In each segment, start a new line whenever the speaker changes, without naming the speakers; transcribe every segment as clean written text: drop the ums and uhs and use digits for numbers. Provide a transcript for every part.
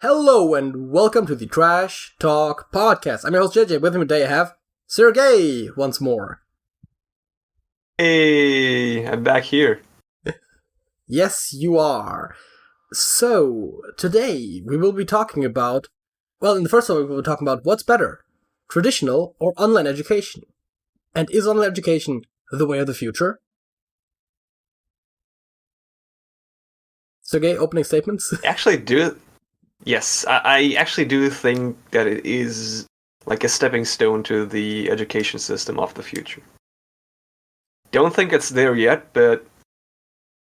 Hello and welcome to the Trash Talk Podcast. I'm your host JJ. With me today I have Sergej once more.
Hey, I'm back here.
Yes, you are. So, today we will be talking about, in the first one we will be talking about what's better, traditional or online education? And is online education the way of the future? Sergej, opening statements?
Yes, I actually do think that it is like a stepping stone to the education system of the future. Don't think it's there yet, but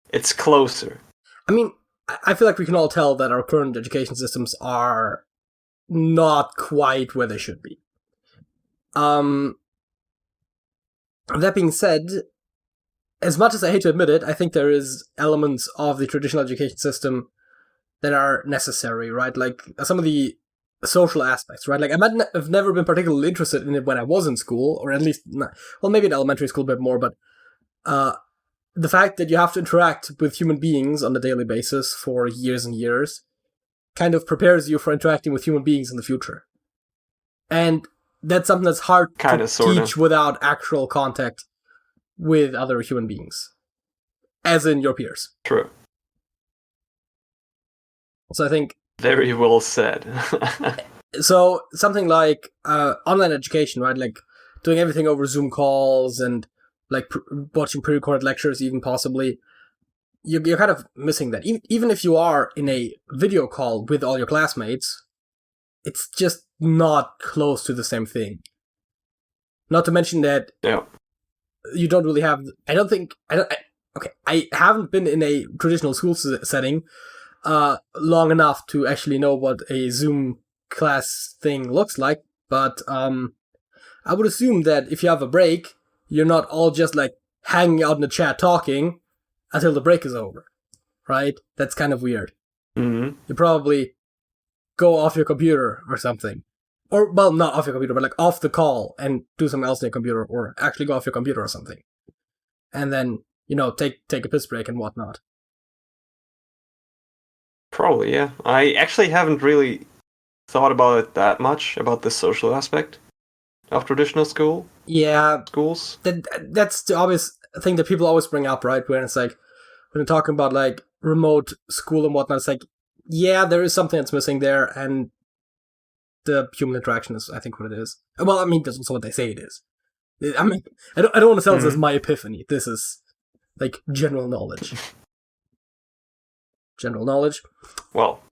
it's closer.
I mean, I feel like we can all tell that our current education systems are not quite where they should be. That being said, as much as I hate to admit it, I think there is elements of the traditional education system that are necessary, right? Like some of the social aspects, right? Like I might have never been particularly interested in it when I was in school, or at least, maybe in elementary school a bit more, but the fact that you have to interact with human beings on a daily basis for years and years kind of prepares you for interacting with human beings in the future. And that's something that's hard to teach without actual contact with other human beings, as in your peers.
True.
So I think...
Very well said.
So something like online education, right? Like doing everything over Zoom calls and like watching pre-recorded lectures, even possibly. You're kind of missing that. Even if you are in a video call with all your classmates, it's just not close to the same thing. Not to mention that you don't really have... I haven't been in a traditional school setting long enough to actually know what a Zoom class thing looks like, but I would assume that if you have a break, you're not all just like hanging out in the chat talking until the break is over, right? That's kind of weird.
Mm-hmm.
You probably go off your computer or something. Or, well, not off your computer, but like off the call and do something else on your computer, or actually go off your computer or something. And then, take a piss break and whatnot.
Probably, yeah. I actually haven't really thought about it that much, about the social aspect of traditional schools.
That's the obvious thing that people always bring up, right? When it's like, when they're talking about like remote school and whatnot, it's like, yeah, there is something that's missing there, and the human interaction is, I think, what it is. Well, I mean, that's also what they say it is. I mean, I don't want to sell this as my epiphany. This is like general knowledge. General knowledge.
Well.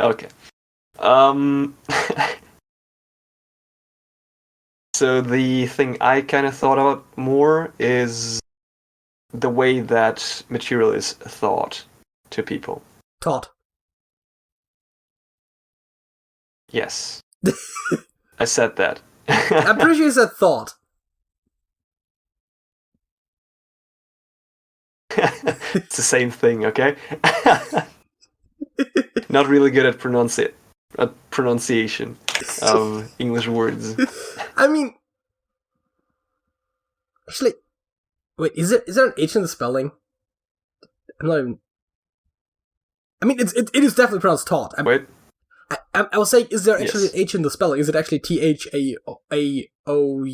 Okay. So the thing I kind of thought about more is the way that material is taught to people.
Taught.
Yes. I said that.
I'm pretty sure you said thought.
It's the same thing, okay? Not really good at pronunciation of English words.
I mean, actually, wait, is there an H in the spelling? I'm not even... I mean, it is definitely pronounced taught.
Wait.
I was saying, is there actually an H in the spelling? Is it actually THAOUGHT? Or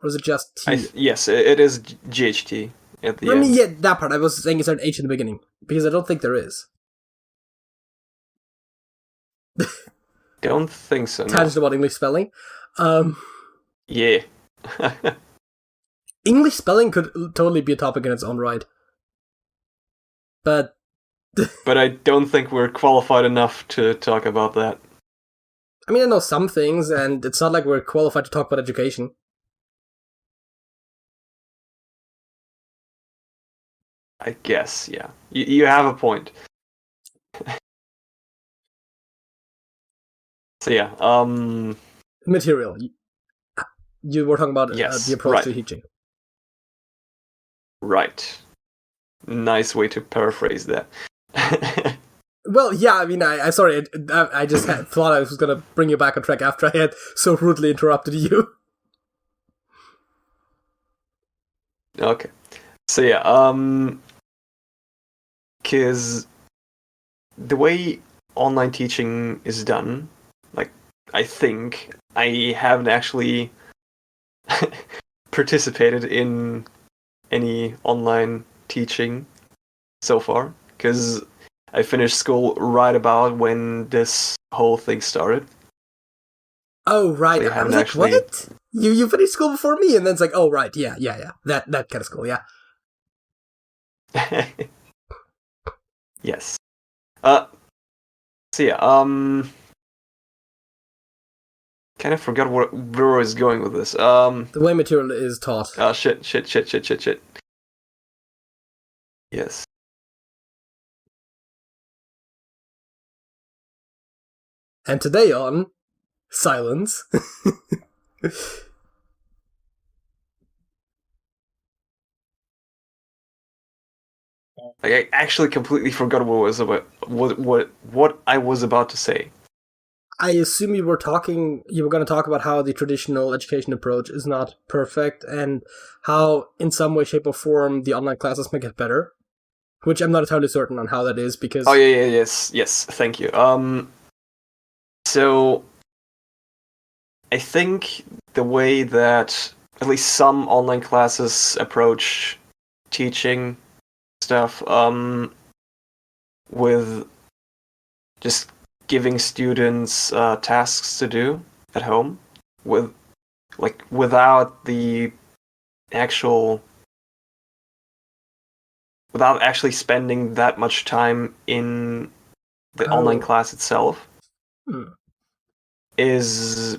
is it just T?
Yes, it is GHT at the end.
I mean, yeah, that part. I was saying, is there an H in the beginning? Because I don't think there is.
Don't think so.
Tangent about English spelling.
Yeah.
English spelling could totally be a topic in its own right. But
I don't think we're qualified enough to talk about that.
I mean, I know some things, and it's not like we're qualified to talk about education.
I guess, yeah. You have a point. So yeah,
material. You were talking about the approach to teaching.
Right. Nice way to paraphrase that.
Well, yeah, I mean, I sorry, I just thought I was going to bring you back on track after I had so rudely interrupted you.
Okay. So yeah, because the way online teaching is done, like, I think I haven't actually participated in any online teaching so far, because I finished school right about when this whole thing started.
Oh, right.
So
I was like,
actually...
what? You finished school before me? And then it's like, oh, right. Yeah. That kind of school, yeah.
Yes. So yeah, kind of forgot where I was going with this.
The way material is taught.
Shit. Yes.
And today on Silence.
Like, I actually completely forgot what was about what I was about to say.
I assume you were going to talk about how the traditional education approach is not perfect and how, in some way, shape, or form, the online classes make it better. Which I'm not entirely certain on how that is, because...
Oh, yeah, yes, thank you. So, I think the way that at least some online classes approach teaching stuff, with just giving students tasks to do at home, without actually spending that much time in the online class itself, is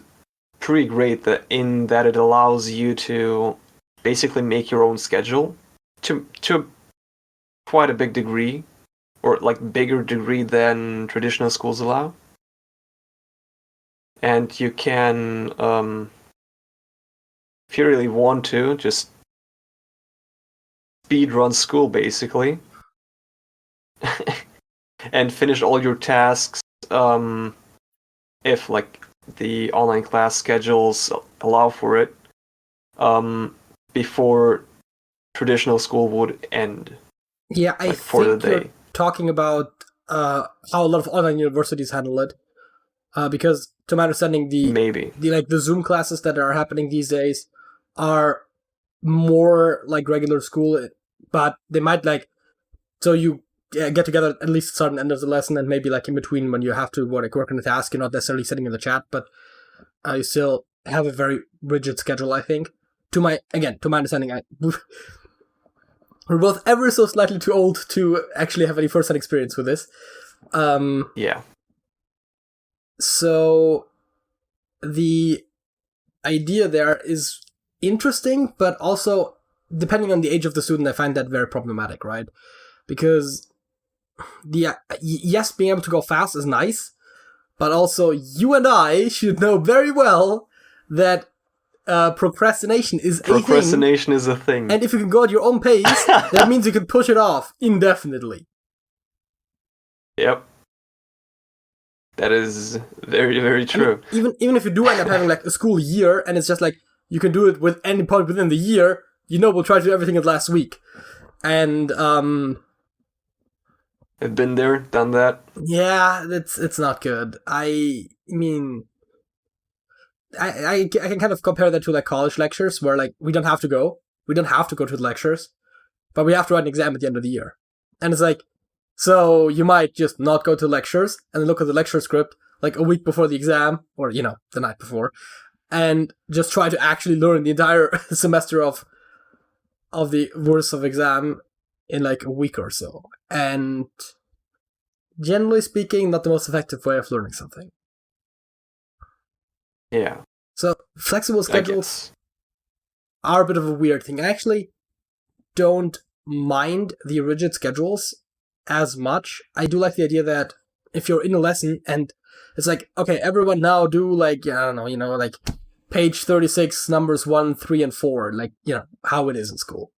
pretty great, that it allows you to basically make your own schedule to quite a big degree, or like bigger degree than traditional schools allow. And you can, if you really want to, just speedrun school basically, and finish all your tasks, if like the online class schedules allow for it, before traditional school would end.
Yeah, I think you're talking about how a lot of online universities handle it, because to my understanding, the Zoom classes that are happening these days are more like regular school, but they might so you get together at least start and end of the lesson, and maybe like in between when you have to work on a task, you're not necessarily sitting in the chat, but you still have a very rigid schedule, I think. To my understanding, we're both ever so slightly too old to actually have any first-hand experience with this.
Yeah.
So the idea there is interesting, but also, depending on the age of the student, I find that very problematic, right? Because yes, being able to go fast is nice, but also you and I should know very well that procrastination is
a thing.
And if you can go at your own pace, that means you can push it off indefinitely.
Yep. That is very, very true.
I mean, even if you do end up having like a school year, and it's just like you can do it with any point within the year, we'll try to do everything in the last week. And
I've been there, done that.
Yeah, it's not good. I mean, I can kind of compare that to like college lectures, where like we don't have to go to the lectures, but we have to write an exam at the end of the year. And it's like, so you might just not go to lectures and then look at the lecture script like a week before the exam, or the night before, and just try to actually learn the entire semester of the worst of exam in like a week or so. And generally speaking, not the most effective way of learning something.
Yeah.
So flexible schedules are a bit of a weird thing. I actually don't mind the rigid schedules as much. I do like the idea that if you're in a lesson and it's like, okay, everyone now do like, I don't know, like page 36, numbers 1, 3, and 4, like, how it is in school.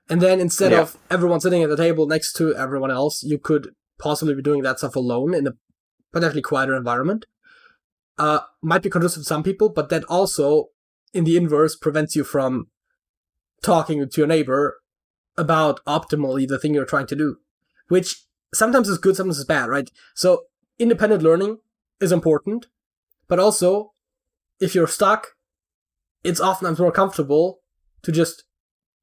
And then instead of everyone sitting at the table next to everyone else, you could possibly be doing that stuff alone in a potentially quieter environment. Might be conducive to some people, but that also, in the inverse, prevents you from talking to your neighbor about optimally the thing you're trying to do. which sometimes is good, sometimes is bad, right? So independent learning is important, but also if you're stuck, it's oftentimes more comfortable to just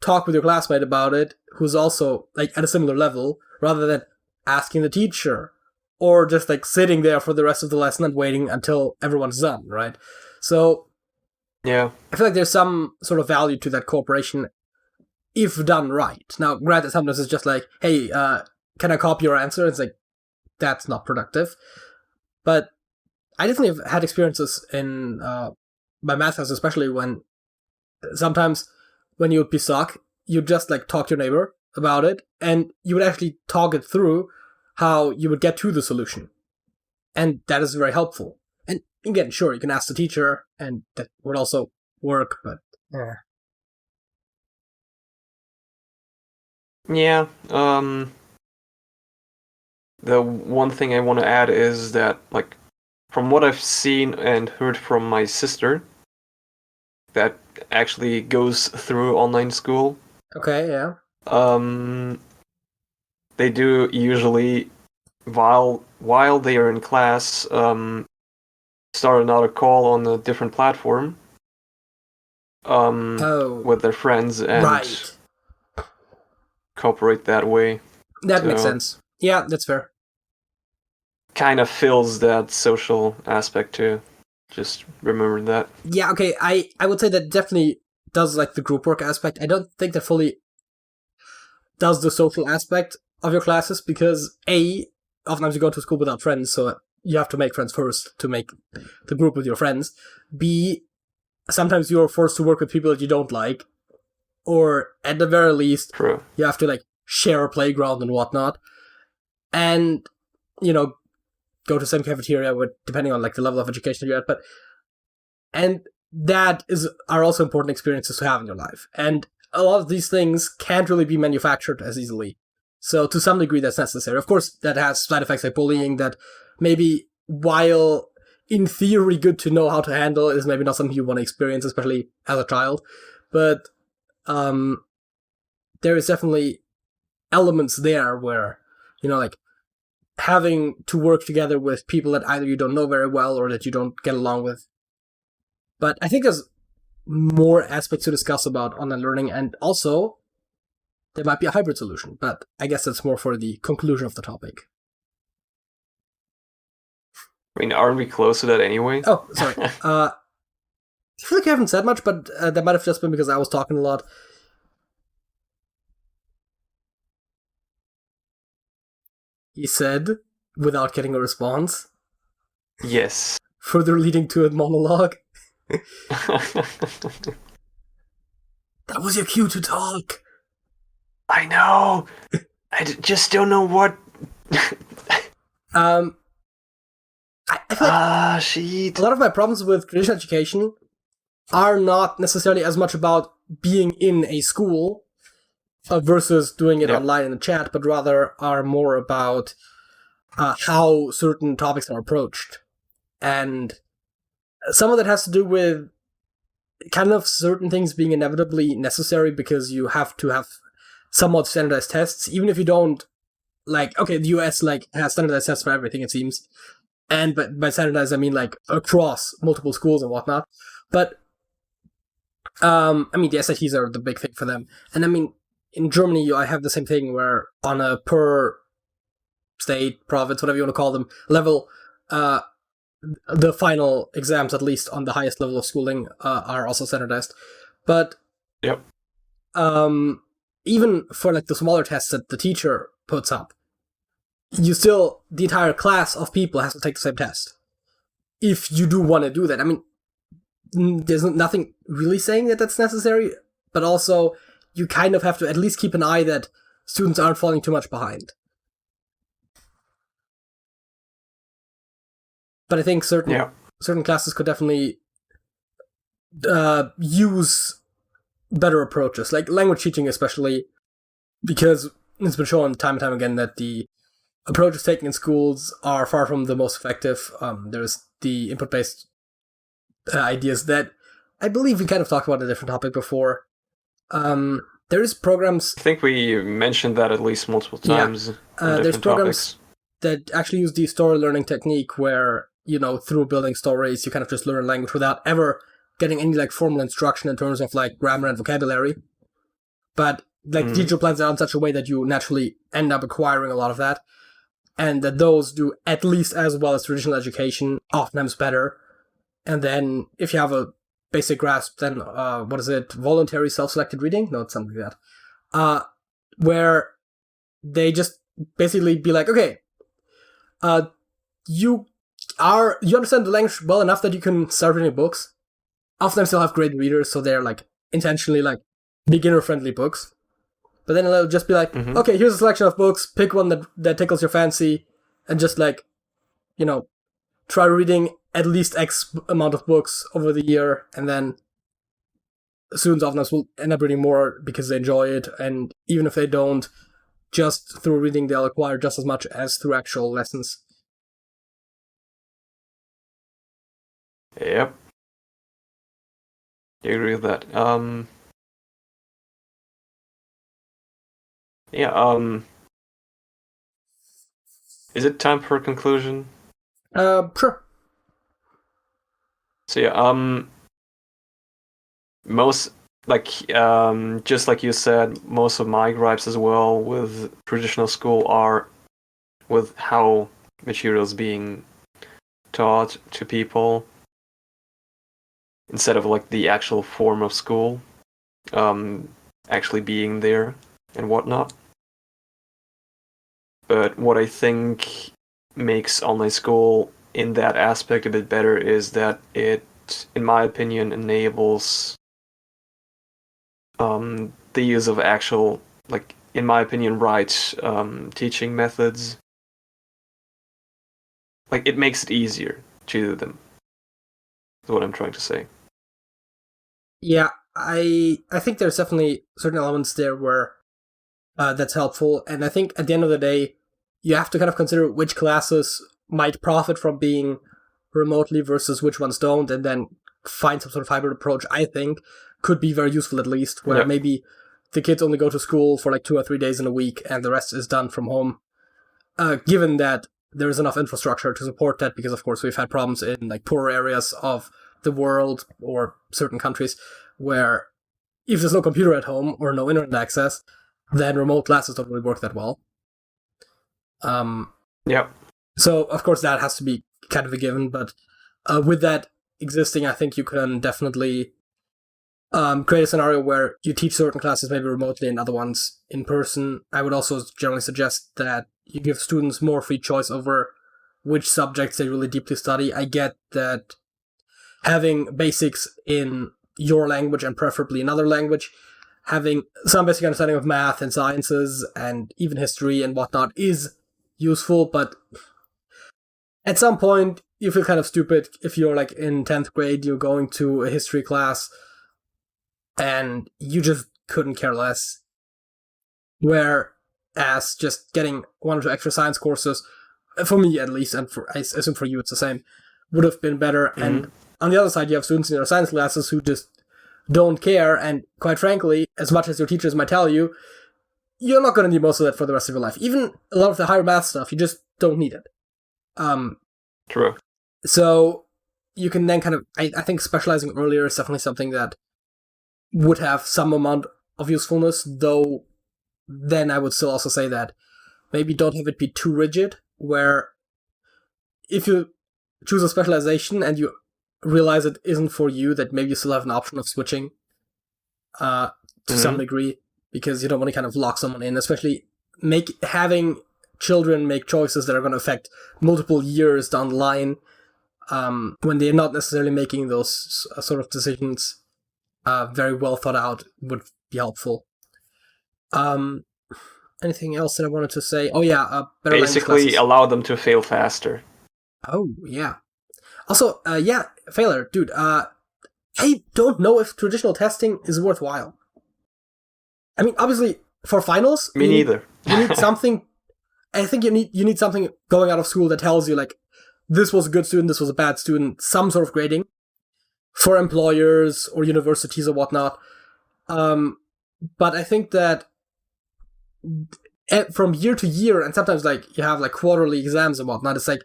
talk with your classmate about it, who's also like at a similar level, rather than asking the teacher or just like sitting there for the rest of the lesson and waiting until everyone's done, right? So
Yeah.
I feel like there's some sort of value to that cooperation if done right. Now, granted, sometimes it's just like, hey, can I copy your answer? It's like, that's not productive. But I definitely have had experiences in my math class, especially when sometimes when you would be stuck, you'd just like talk to your neighbor about it, and you would actually talk it through how you would get to the solution. And that is very helpful. And again, sure, you can ask the teacher, and that would also work, but yeah.
Yeah. The one thing I want to add is that, like, from what I've seen and heard from my sister, that actually goes through online school.
Okay, yeah.
They do usually, while they are in class, start another call on a different platform. With their friends and
right.
cooperate that way.
That makes sense. Yeah, that's fair.
Kind of fills that social aspect too. Just remember that.
Yeah, okay, I would say that definitely does like the group work aspect. I don't think that fully does the social aspect of your classes because oftentimes you go to school without friends, so you have to make friends first to make the group with your friends. B, sometimes you're forced to work with people that you don't like, or at the very least,
True.
You have to like share a playground and whatnot, and go to the same cafeteria with depending on like the level of education you're at, and that are also important experiences to have in your life. And a lot of these things can't really be manufactured as easily. So to some degree that's necessary. Of course, that has side effects like bullying that maybe, while in theory good to know how to handle, is maybe not something you want to experience, especially as a child. But there is definitely elements there where, like having to work together with people that either you don't know very well or that you don't get along with. But I think there's more aspects to discuss about online learning, and also there might be a hybrid solution, but I guess that's more for the conclusion of the topic.
I mean, aren't we close to that anyway?
Oh, sorry. I feel like I haven't said much, but that might have just been because I was talking a lot. He said, without getting a response.
Yes.
Further leading to a monologue. That was your cue to talk.
I know. I just don't know what.
I feel like
shit.
A lot of my problems with traditional education are not necessarily as much about being in a school versus doing it online in the chat, but rather are more about how certain topics are approached. And some of that has to do with kind of certain things being inevitably necessary because you have to have somewhat standardized tests, even if you don't, like, okay, the US like has standardized tests for everything, it seems. And by standardized, I mean like across multiple schools and whatnot. But I mean, the SATs are the big thing for them. And I mean, in Germany, I have the same thing where on a per state, province, whatever you want to call them, level, the final exams, at least on the highest level of schooling, are also standardized. But even for like the smaller tests that the teacher puts up, the entire class of people has to take the same test. If you do want to do that, I mean, there's nothing really saying that that's necessary, but also you kind of have to at least keep an eye that students aren't falling too much behind. But I think certain classes could definitely use better approaches, like language teaching especially, because it's been shown time and time again that the approaches taken in schools are far from the most effective. There's the input-based ideas that I believe we kind of talked about a different topic before. There's programs.
I think we mentioned that at least multiple times.
There's programs that actually use the story learning technique where, through building stories, you kind of just learn language without ever getting any like formal instruction in terms of like grammar and vocabulary. But like the teacher plans it out in such a way that you naturally end up acquiring a lot of that. And that those do at least as well as traditional education, oftentimes better. And then if you have a basic grasp, then voluntary self-selected reading? No, it's something like that. Where they just basically be like, okay, you understand the language well enough that you can start reading books. Oftentimes they'll have great readers, so they're like intentionally like beginner-friendly books. But then they'll just be like, okay, here's a selection of books, pick one that tickles your fancy, and just like, try reading at least X amount of books over the year, and then students oftentimes will end up reading more because they enjoy it, and even if they don't, just through reading they'll acquire just as much as through actual lessons.
Yep. I agree with that. Is it time for a conclusion?
Sure.
So yeah, most just like you said, most of my gripes as well with traditional school are with how material is being taught to people instead of like the actual form of school actually being there and whatnot. But what I think makes online school in that aspect a bit better is that it, in my opinion, enables the use of actual, like, in my opinion, right teaching methods. Like, it makes it easier to do them. Is what I'm trying to say.
Yeah, I think there's definitely certain elements there where that's helpful, and I think at the end of the day, you have to kind of consider which classes might profit from being remotely versus which ones don't, and then find some sort of hybrid approach. I think could be very useful, at least, where maybe the kids only go to school for like 2 or 3 days in a week and the rest is done from home, given that there is enough infrastructure to support that, because of course we've had problems in like poorer areas of the world or certain countries where if there's no computer at home or no internet access, then remote classes don't really work that well. So of course that has to be kind of a given, but with that existing, I think you can definitely create a scenario where you teach certain classes maybe remotely and other ones in person. I would also generally suggest that you give students more free choice over which subjects they really deeply study. I get that having basics in your language and preferably another language, having some basic understanding of math and sciences and even history and whatnot is useful, but at some point you feel kind of stupid if you're like in 10th grade, you're going to a history class and you just couldn't care less. Whereas just getting 1 or 2 extra science courses, for me at least, and I assume for you it's the same, would have been better. Mm-hmm. And on the other side, you have students in their science classes who just don't care, and quite frankly, as much as your teachers might tell you, you're not going to need most of that for the rest of your life. Even a lot of the higher math stuff, you just don't need it.
True.
So you can then kind of, I think specializing earlier is definitely something that would have some amount of usefulness, though then I would still also say that maybe don't have it be too rigid, where if you choose a specialization and you realize it isn't for you, that maybe you still have an option of switching to some degree, because you don't want to kind of lock someone in, especially having children make choices that are going to affect multiple years down the line when they're not necessarily making those sort of decisions very well thought out would be helpful. Anything else that I wanted to say? Oh yeah, better
basically allow them to fail faster.
Oh yeah. Also, failure, dude. I don't know if traditional testing is worthwhile. I mean, obviously, for finals,
me neither.
You need something. I think you need something going out of school that tells you like, this was a good student, this was a bad student, some sort of grading for employers or universities or whatnot. But I think that from year to year, and sometimes like you have like quarterly exams and whatnot, it's like,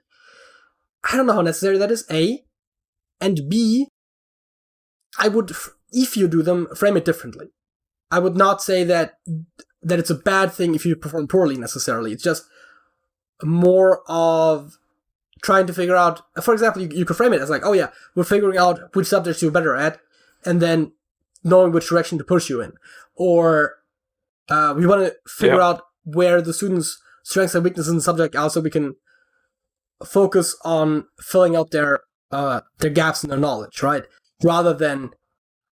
I don't know how necessary that is, A. And B, I would, if you do them, frame it differently. I would not say that it's a bad thing if you perform poorly necessarily. It's just more of trying to figure out, for example, you could frame it as like, oh yeah, we're figuring out which subjects you're better at, and then knowing which direction to push you in. Or we want to figure out where the students' strengths and weaknesses in the subject are so we can focus on filling out their gaps in their knowledge, right? Rather than,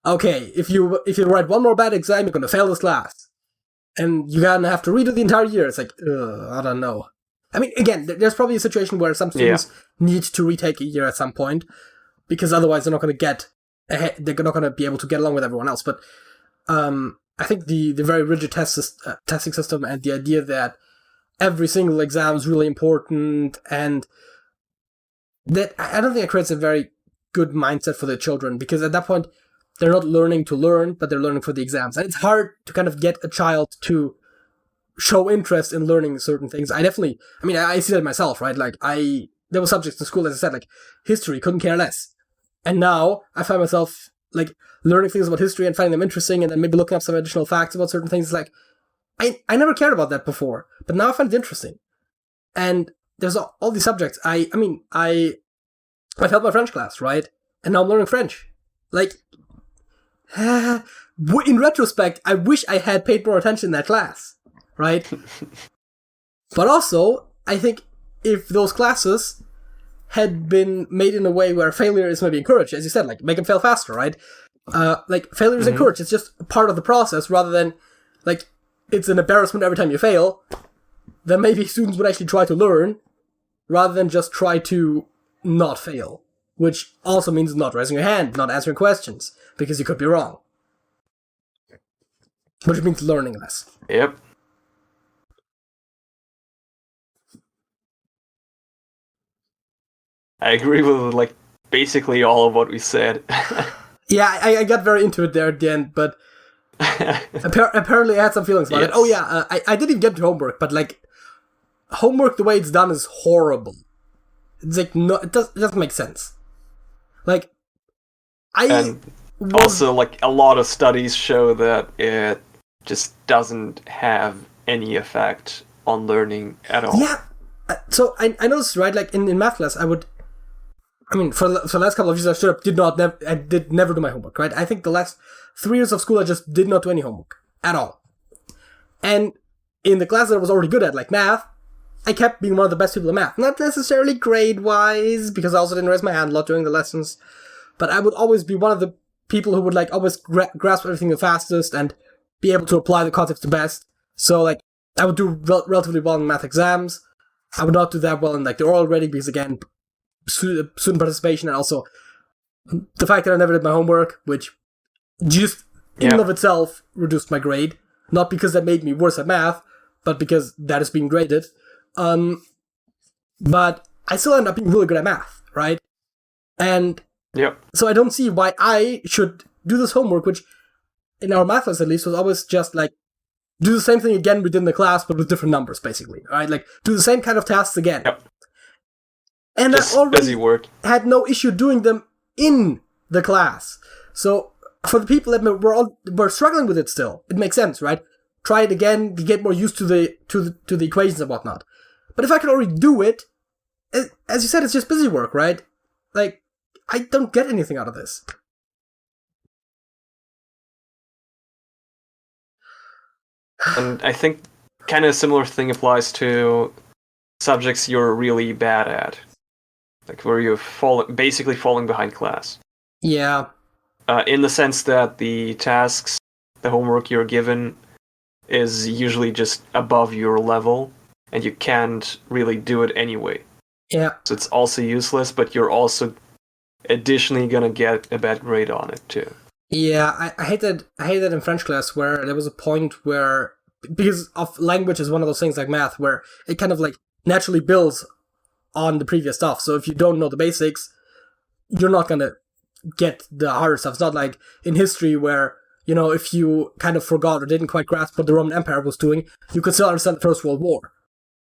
okay, if you write one more bad exam, you're going to fail this class. And you're going to have to redo the entire year. It's like, I don't know. I mean, again, there's probably a situation where some students need to retake a year at some point, because otherwise they're not going to get ahead, they're not going to be able to get along with everyone else. But I think the very rigid testing system and the idea that every single exam is really important, and that, I don't think it creates a very good mindset for the children, because at that point they're not learning to learn, but they're learning for the exams. And it's hard to kind of get a child to show interest in learning certain things. I see that myself, right? Like, there were subjects in school, as I said, like history, couldn't care less. And now I find myself like learning things about history and finding them interesting, and then maybe looking up some additional facts about certain things. Like, I never cared about that before, but now I find it interesting. And there's all these subjects. I failed my French class, right? And now I'm learning French. Like, in retrospect, I wish I had paid more attention in that class, right? But also, I think if those classes had been made in a way where failure is maybe encouraged, as you said, like, make them fail faster, right? Like, failure is encouraged. It's just part of the process, rather than, like, it's an embarrassment every time you fail. Then maybe students would actually try to learn, rather than just try to not fail. Which also means not raising your hand, not answering questions, because you could be wrong. Which means learning less.
Yep. I agree with, like, basically all of what we said.
Yeah, I got very into it there at the end, but apparently I had some feelings about it. Oh yeah, I didn't even get to homework, but like, homework the way it's done is horrible. It's like, no, it doesn't make sense. Like,
also, like, a lot of studies show that it just doesn't have any effect on learning at all.
Yeah, so I noticed, right, like, in math class, for the last couple of years, I straight up did never do my homework, right? I think the last 3 years of school, I just did not do any homework at all. And in the class that I was already good at, like math, I kept being one of the best people in math. Not necessarily grade-wise, because I also didn't raise my hand a lot during the lessons, but I would always be one of the people who would, like, always grasp everything the fastest and be able to apply the concepts the best. So, like, I would do relatively well in math exams. I would not do that well in, like, the oral reading, because, again, student participation, and also the fact that I never did my homework, which just in and of itself reduced my grade. Not because that made me worse at math, but because that is being graded. But I still end up being really good at math, right? And so I don't see why I should do this homework, which in our math class at least was always just like, do the same thing again within the class, but with different numbers, basically, right? Like, do the same kind of tasks again. And just I already had no issue doing them in the class. So for the people that were struggling with it still, it makes sense, right? Try it again to get more used to the equations and whatnot. But if I can already do it, as you said, it's just busy work, right? Like, I don't get anything out of this.
And I think kind of a similar thing applies to subjects you're really bad at. Like, where you're basically falling behind class.
Yeah.
In the sense that the tasks, the homework you're given, is usually just above your level, and you can't really do it anyway.
Yeah.
So it's also useless, but you're also additionally gonna get a bad grade on it too.
Yeah, I hate that in French class, where there was a point where, because of language is one of those things like math, where it kind of like naturally builds on the previous stuff. So if you don't know the basics, you're not gonna get the harder stuff. It's not like in history where if you kind of forgot or didn't quite grasp what the Roman Empire was doing, you could still understand the First World War.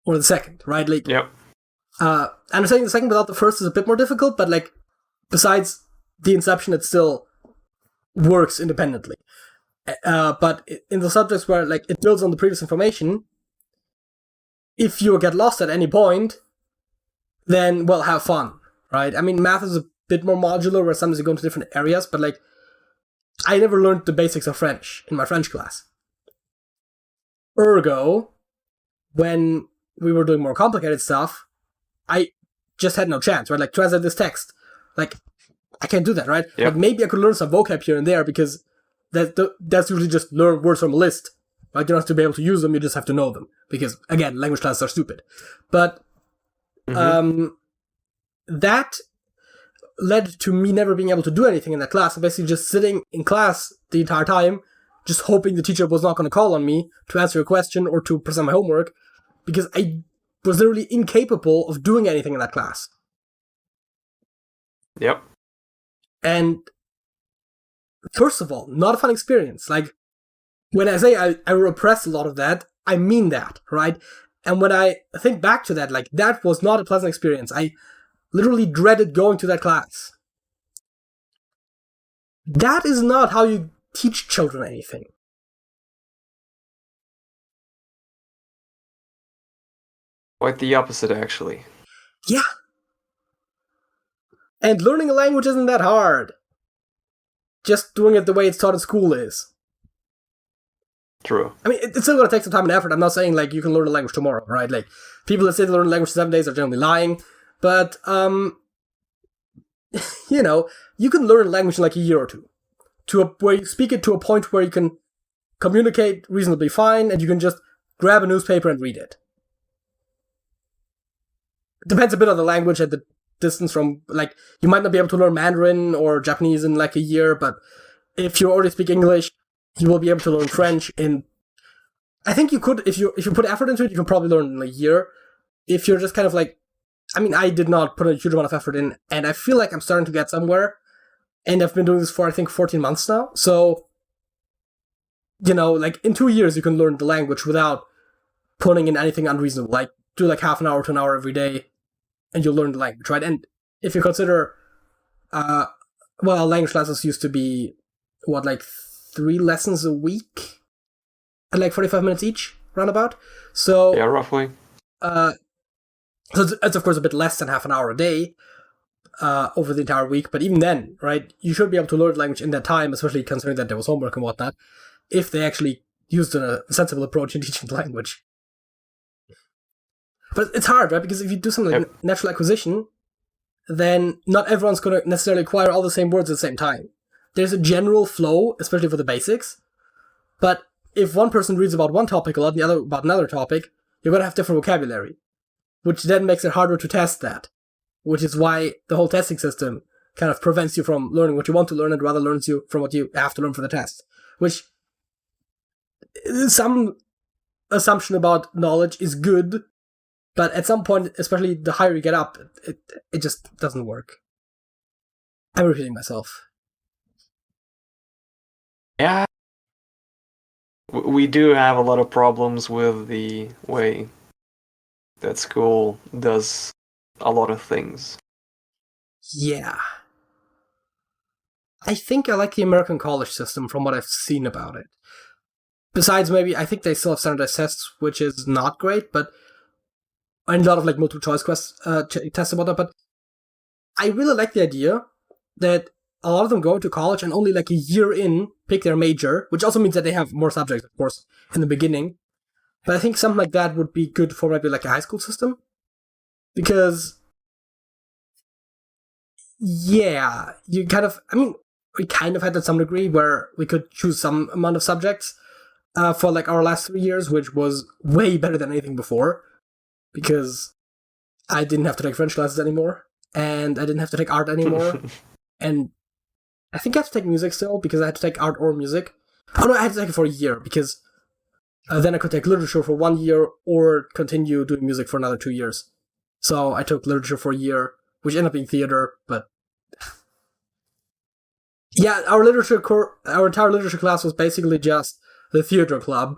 Or the Second, right? Like,
Yep.
Understanding the Second without the First is a bit more difficult, but like, besides the inception, it still works independently. But in the subjects where like it builds on the previous information, if you get lost at any point, then, well, have fun, right? I mean, math is a bit more modular, where sometimes you go into different areas, but like, I never learned the basics of French in my French class. Ergo, when we were doing more complicated stuff, I just had no chance, right? Like, translate this text. Like, I can't do that, right?
Yep.
Like, maybe I could learn some vocab here and there, because that's usually just learn words from a list. Right? You don't have to be able to use them, you just have to know them. Because, again, language classes are stupid. But that led to me never being able to do anything in that class. I'm basically just sitting in class the entire time, just hoping the teacher was not going to call on me to answer a question or to present my homework, because I was literally incapable of doing anything in that class.
Yep.
And first of all, not a fun experience. Like, when I say I repressed a lot of that, I mean that, right? And when I think back to that, like, that was not a pleasant experience. I literally dreaded going to that class. That is not how you teach children anything.
Quite the opposite, actually.
Yeah. And learning a language isn't that hard. Just doing it the way it's taught in school is.
True.
I mean, it's still going to take some time and effort. I'm not saying, like, you can learn a language tomorrow, right? Like, people that say they learn a language in 7 days are generally lying. But, you can learn a language in, like, a year or two. Where you speak it to a point where you can communicate reasonably fine, and you can just grab a newspaper and read it. It depends a bit on the language and the distance from, like, you might not be able to learn Mandarin or Japanese in, like, a year, but if you already speak English, you will be able to learn French in... I think you could, if you put effort into it, you can probably learn in a year. If you're just kind of like... I mean, I did not put a huge amount of effort in, and I feel like I'm starting to get somewhere. And I've been doing this for, I think, 14 months now. So, like, in 2 years, you can learn the language without putting in anything unreasonable. Like, do, like, half an hour to an hour every day, and you'll learn the language, right? And if you consider... language classes used to be, 3 lessons a week? At, 45 minutes each, roundabout? So...
Yeah, roughly.
So it's, of course, a bit less than half an hour a day, over the entire week, but even then, right, you should be able to learn the language in that time, especially considering that there was homework and whatnot, if they actually used a sensible approach in teaching the language. But it's hard, right, because if you do something like natural acquisition, then not everyone's going to necessarily acquire all the same words at the same time. There's a general flow, especially for the basics, but if one person reads about one topic a lot and the other about another topic, you're going to have different vocabulary, which then makes it harder to test that. Which is why the whole testing system kind of prevents you from learning what you want to learn and rather learns you from what you have to learn for the test. Which, some assumption about knowledge is good, but at some point, especially the higher you get up, it just doesn't work. I'm repeating myself.
Yeah. We do have a lot of problems with the way that school does a lot of things.
Yeah. I think I like the American college system from what I've seen about it. Besides, maybe, I think they still have standardized tests, which is not great, but... And a lot of, multiple choice tests about that, but... I really like the idea that a lot of them go to college and only, a year in, pick their major, which also means that they have more subjects, of course, in the beginning. But I think something like that would be good for maybe, a high school system. Because, yeah, you kind of... I mean, we kind of had to some degree where we could choose some amount of subjects for, our last 3 years, which was way better than anything before. Because I didn't have to take French classes anymore, and I didn't have to take art anymore. And I think I had to take music still, because I had to take art or music. Oh no, I had to take it for a year, because then I could take literature for 1 year, or continue doing music for another 2 years. So I took literature for a year, which ended up being theater, but... Yeah, our entire literature class was basically just the theater club,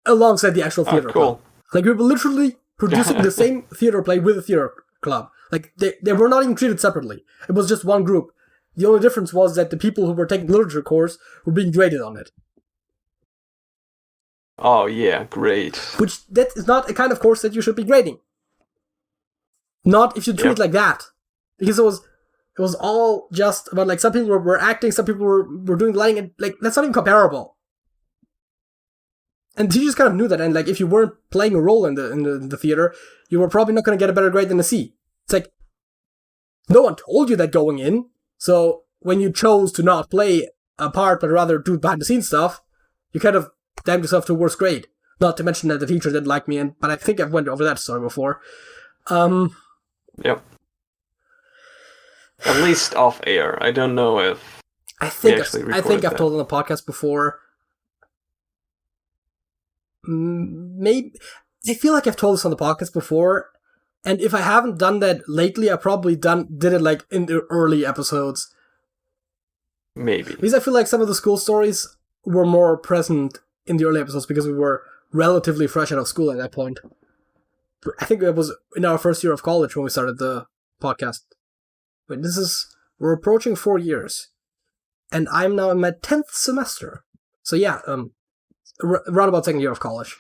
alongside the actual theater club.
Cool.
Like, we were literally producing the same theater play with the theater club. Like, they were not even treated separately. It was just one group. The only difference was that the people who were taking the literature course were being graded on it.
Oh yeah, great.
Which, that is not a kind of course that you should be grading. Not if you treat it like that. Because it was all just about, like, some people were acting, some people were doing lighting, and, like, that's not even comparable. And teachers kind of knew that, and, like, if you weren't playing a role in the theater, you were probably not going to get a better grade than a C. It's like, no one told you that going in, so when you chose to not play a part, but rather do behind-the-scenes stuff, you kind of damned yourself to a worse grade. Not to mention that the teacher didn't like me, but I think I've went over that story before.
Yep. At least off air. I don't know if
I think I've told on the podcast before. Maybe I feel like I've told this on the podcast before, and if I haven't done that lately, I probably did it like in the early episodes.
Maybe
because I feel like some of the school stories were more present in the early episodes because we were relatively fresh out of school at that point. I think it was in our first year of college when we started the podcast. But we're approaching 4 years, and I'm now in my 10th semester. So yeah, around about second year of college.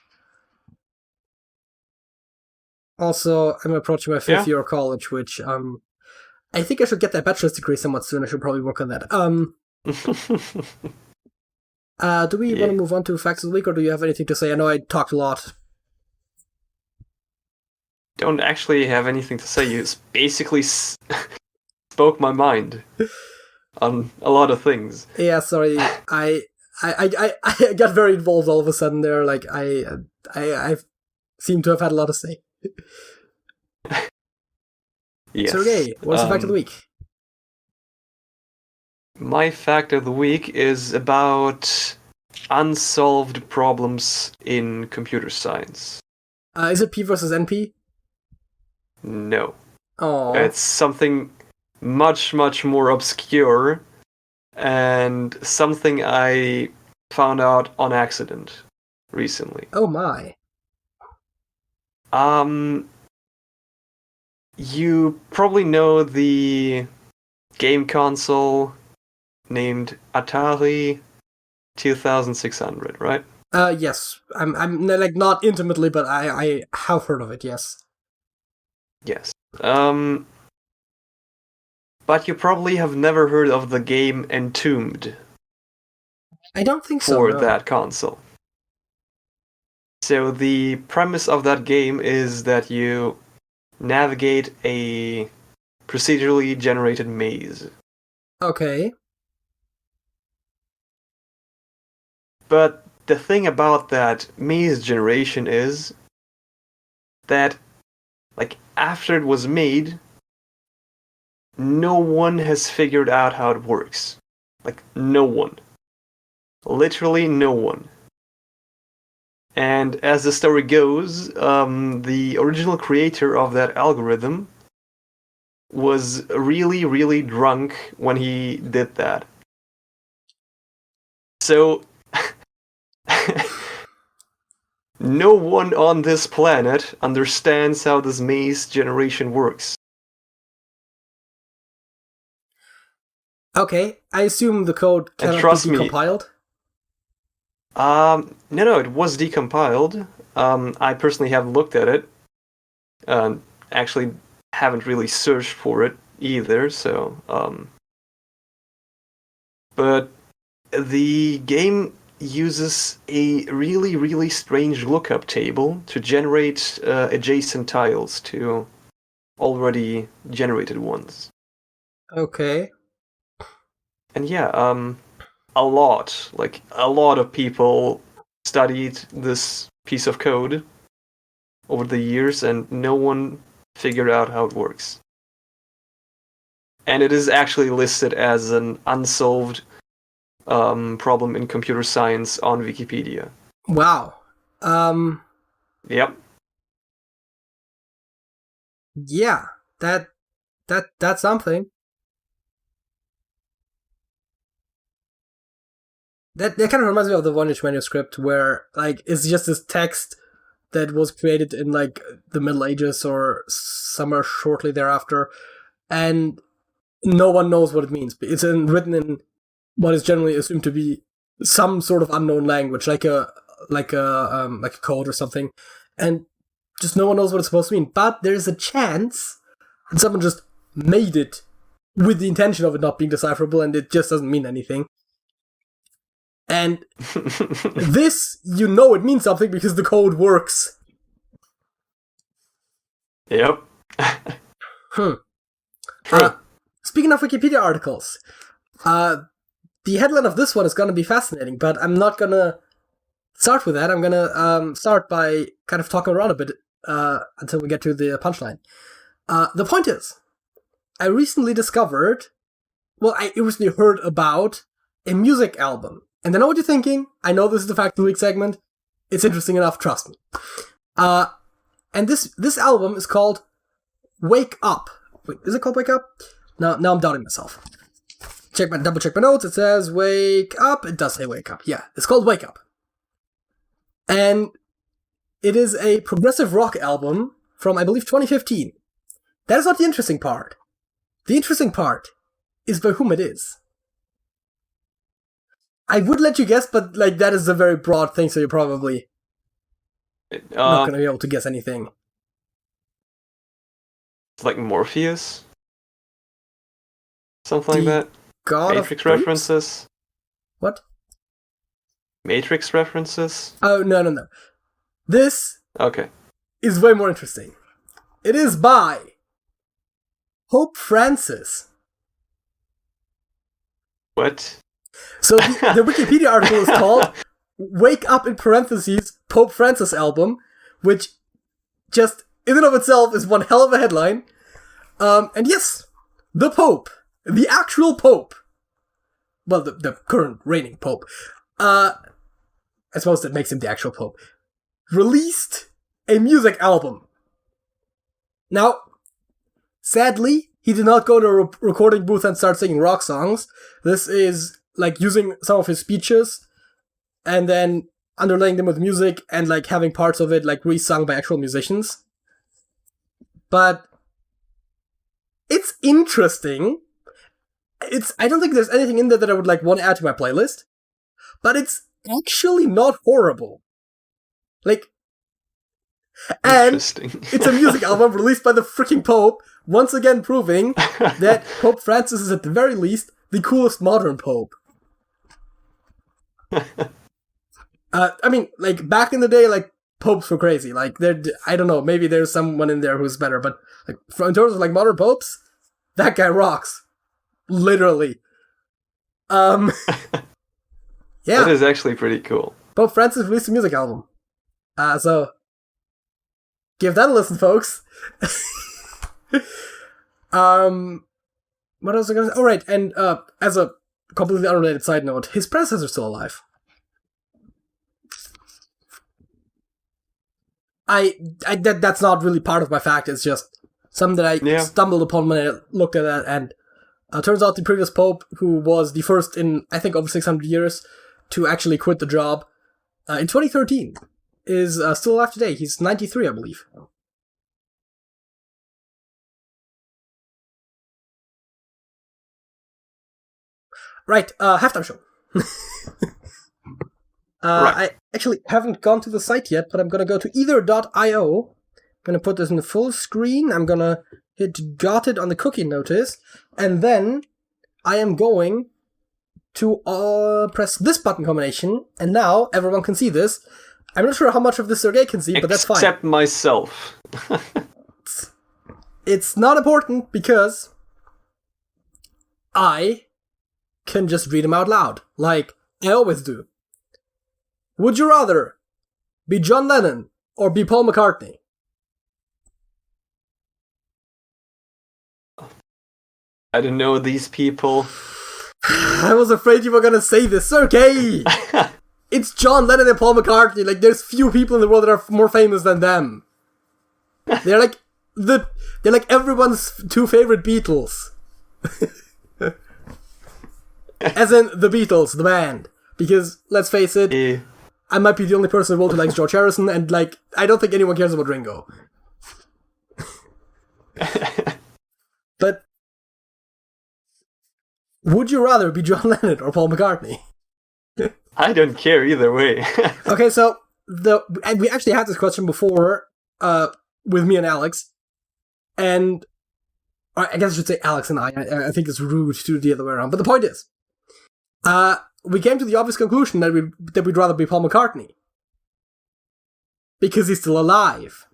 Also, I'm approaching my 5th year of college, which I think I should get that bachelor's degree somewhat soon. I should probably work on that. Do we want to move on to facts of the week, or do you have anything to say? I know I talked a lot.
Don't actually have anything to say. You basically spoke my mind on a lot of things.
Yeah, sorry. I got very involved all of a sudden there. Like, I seem to have had a lot to say.
Yes.
Sergej, what's the fact of the week?
My fact of the week is about unsolved problems in computer science.
Is it P versus NP?
No.
Oh.
It's something much, much more obscure, and something I found out on accident recently.
Oh my.
You probably know the game console named Atari 2600, right?
Yes. I'm like not intimately, but I have heard of it, yes.
Yes. But you probably have never heard of the game Entombed.
I don't think so.
For that console. So the premise of that game is that you navigate a procedurally generated maze.
Okay.
But the thing about that maze generation is that, like, after it was made, no one has figured out how it works. Like, no one. Literally no one. And as the story goes, the original creator of that algorithm was really, really drunk when he did that. So, no one on this planet understands how this maze generation works.
Okay, I assume the code cannot be decompiled?
No, it was decompiled. I personally haven't looked at it. Actually, haven't really searched for it either, so, but the game uses a really, really strange lookup table to generate adjacent tiles to already generated ones.
Okay.
And yeah, a lot of people studied this piece of code over the years, and no one figured out how it works. And it is actually listed as an unsolved problem in computer science on Wikipedia.
Wow.
Yep.
Yeah, that's something. that kind of reminds me of the Voynich manuscript, where like it's just this text that was created in like the Middle Ages or somewhere shortly thereafter, and no one knows what it means. It's written in what is generally assumed to be some sort of unknown language, like a code or something, and just no one knows what it's supposed to mean. But there's a chance that someone just made it with the intention of it not being decipherable, and it just doesn't mean anything. And this, it means something because the code works.
Yep.
Speaking of Wikipedia articles, the headline of this one is going to be fascinating, but I'm not going to start with that. I'm going to start by kind of talking around a bit until we get to the punchline. The point is, I recently heard about a music album. And I know what you're thinking. I know this is the Fact of the Week segment. It's interesting enough, trust me. And this album is called Wake Up. Wait, is it called Wake Up? No, now I'm doubting myself. Double check my notes. It says Wake Up. It does say Wake Up. Yeah, it's called Wake Up. And it is a progressive rock album from, I believe, 2015. That is not the interesting part. The interesting part is by whom it is. I would let you guess, but like that is a very broad thing, so you're probably not going to be able to guess anything.
It's like Morpheus? Something like that?
God
Matrix references?
What?
Matrix references?
Oh, no. This
Okay.
is way more interesting. It is by Pope Francis.
What?
So the Wikipedia article is called Wake Up in parentheses Pope Francis album, which just in and of itself is one hell of a headline. And yes, the Pope, the actual Pope, well, the current reigning Pope, I suppose that makes him the actual Pope, released a music album. Now, sadly, he did not go to a recording booth and start singing rock songs. This is like using some of his speeches and then underlaying them with music and like having parts of it like re-sung by actual musicians. But it's interesting. I don't think there's anything in there that I would like want to add to my playlist, but it's actually not horrible. Like, and it's a music album released by the freaking Pope, once again proving that Pope Francis is at the very least the coolest modern Pope. I mean, like, back in the day, like, popes were crazy. Like, I don't know, maybe there's someone in there who's better, but like, in terms of, like, modern popes, that guy rocks. Literally. Yeah.
That is actually pretty cool.
Pope Francis released a music album. So, give that a listen, folks. What else was I gonna say? Oh, right, and as a completely unrelated side note, his predecessor's still alive. That's not really part of my fact, it's just something that I stumbled upon when I looked at that, and turns out the previous Pope, who was the first in, I think, over 600 years to actually quit the job, in 2013, is still alive today. He's 93, I believe. Right, halftime show.
Right.
I actually haven't gone to the site yet, but I'm gonna go to either.io. I'm gonna put this in the full screen. I'm gonna hit got it on the cookie notice, and then I am going to press this button combination, and now everyone can see this. I'm not sure how much of this Sergej can see, but that's fine.
Except myself.
It's not important because I can just read them out loud, like I always do. Would you rather be John Lennon or be Paul McCartney?
I don't know these people.
I was afraid you were gonna say this, Sergej! It's John Lennon and Paul McCartney. Like, there's few people in the world that are more famous than them. They're like everyone's two favorite Beatles. As in the Beatles, the band. Because, let's face it,
Yeah.
I might be the only person in the world who likes George Harrison, and, like, I don't think anyone cares about Ringo. But would you rather be John Lennon or Paul McCartney?
I don't care either way.
Okay, so we actually had this question before with me and Alex, and I guess I should say Alex and I. I think it's rude to do the other way around. But the point is, we came to the obvious conclusion that we'd rather be Paul McCartney because he's still alive.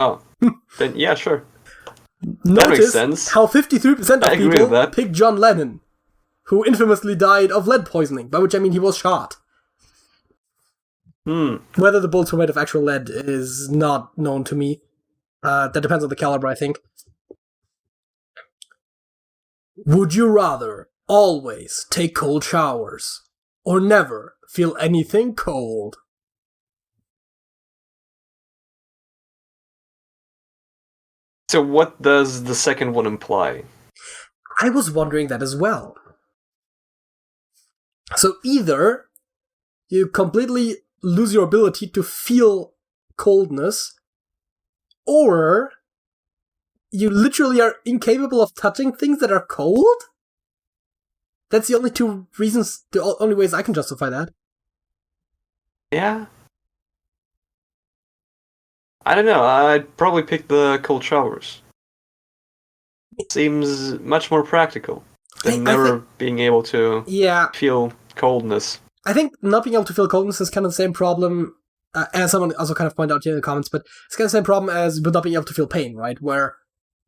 Oh, then yeah, sure.
Notice
that makes sense.
How 53% of people picked John Lennon, who infamously died of lead poisoning, by which I mean he was shot. Whether the bullets were made of actual lead is not known to me. That depends on the caliber, I think. Would you rather always take cold showers or never feel anything cold?
So what does the second one imply?
I was wondering that as well. So either you completely lose your ability to feel coldness, or you literally are incapable of touching things that are cold? That's the only two reasons, the only ways I can justify that.
Yeah. I don't know, I'd probably pick the cold showers. Seems much more practical than never being able to feel coldness.
I think not being able to feel coldness is kind of the same problem, as someone also kind of pointed out here in the comments, but it's kind of the same problem as with not being able to feel pain, right? Where,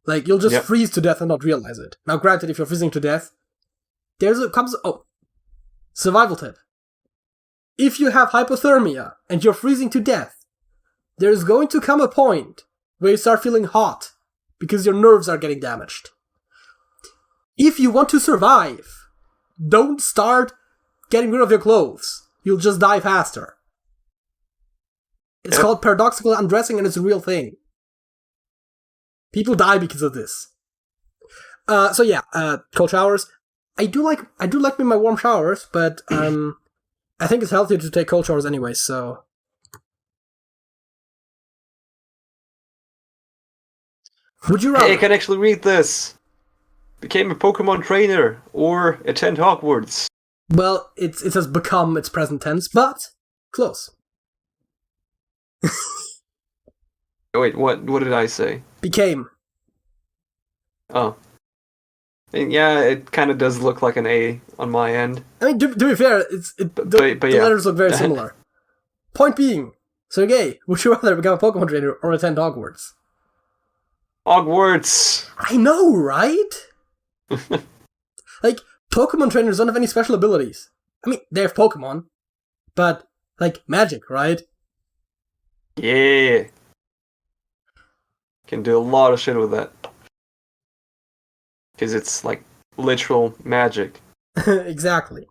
like, you'll just freeze to death and not realize it. Now, granted, if you're freezing to death, survival tip. If you have hypothermia and you're freezing to death, there's going to come a point where you start feeling hot because your nerves are getting damaged. If you want to survive, don't start getting rid of your clothes. You'll just die faster. It's called paradoxical undressing, and it's a real thing. People die because of this. Cold showers. I do like me my warm showers, but I think it's healthier to take cold showers anyway, so. Would you rather?
Hey, I can actually read this. Became a Pokemon trainer or attend Hogwarts.
Well, it says become its present tense, but close.
Wait, what did I say?
Became.
Oh. And yeah, it kind of does look like an A on my end.
I mean, to be fair, the letters look very similar. Point being, Sergej, would you rather become a Pokemon trainer or attend Hogwarts?
Hogwarts!
I know, right? Like, Pokemon trainers don't have any special abilities. I mean, they have Pokemon, but, like, magic, right?
Yeah. Can do a lot of shit with that. Because it's, like, literal magic.
Exactly.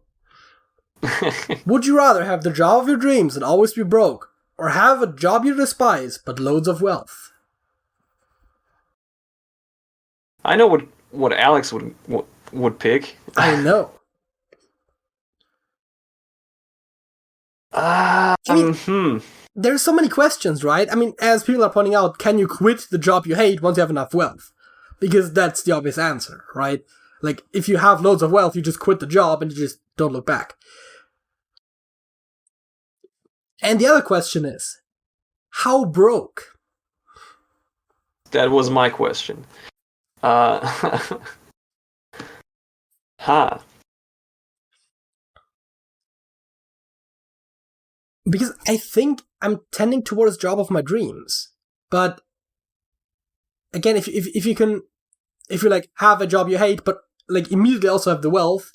Would you rather have the job of your dreams and always be broke, or have a job you despise but loads of wealth?
I know what Alex would pick.
I know. There's so many questions, right? I mean, as people are pointing out, can you quit the job you hate once you have enough wealth? Because that's the obvious answer, right? Like, if you have loads of wealth, you just quit the job and you just don't look back. And the other question is, how broke?
That was my question.
Because I think I'm tending towards job of my dreams. But again, if you like have a job you hate, but like immediately also have the wealth,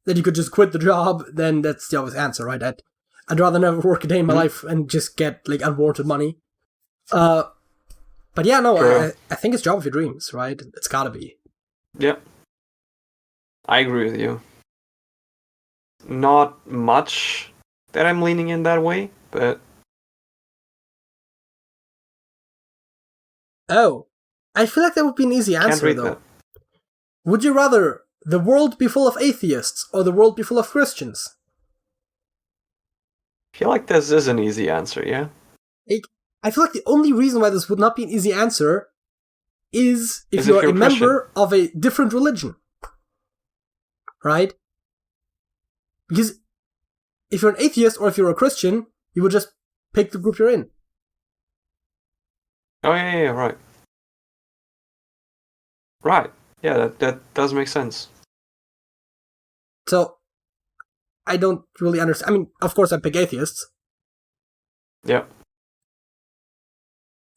that you could just quit the job, then that's the obvious answer, right? I'd rather never work a day in my life and just get like unwarranted money. But yeah, no, I think it's job of your dreams, right? It's gotta be.
Yeah. I agree with you. Not much that I'm leaning in that way, but...
Oh. I feel like that would be an easy answer, though.
That.
Would you rather the world be full of atheists or the world be full of Christians?
I feel like this is an easy answer, yeah?
I feel like the only reason why this would not be an easy answer is if you're a member of a different religion. Right? Because if you're an atheist or if you're a Christian, you would just pick the group you're in.
Oh, yeah, right. Right. Yeah, that does make sense.
So, I don't really understand. I mean, of course I pick atheists.
Yeah.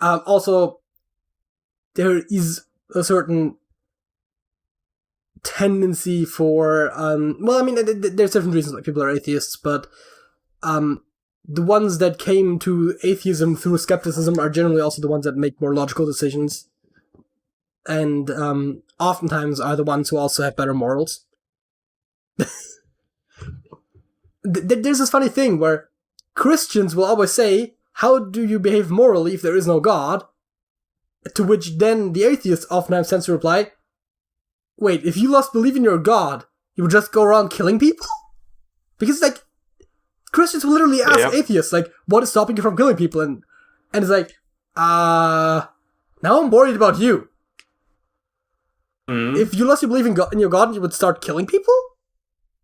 Also, there is a certain tendency for, well, I mean, there's different reasons like people are atheists, but the ones that came to atheism through skepticism are generally also the ones that make more logical decisions, and oftentimes are the ones who also have better morals. There's this funny thing where Christians will always say, how do you behave morally if there is no God? To which then the atheists oftentimes tends to reply, wait, if you lost belief in your God, you would just go around killing people? Because, like, Christians will literally ask atheists, like, what is stopping you from killing people? And it's like, now I'm worried about you. If you lost your belief in your God, you would start killing people?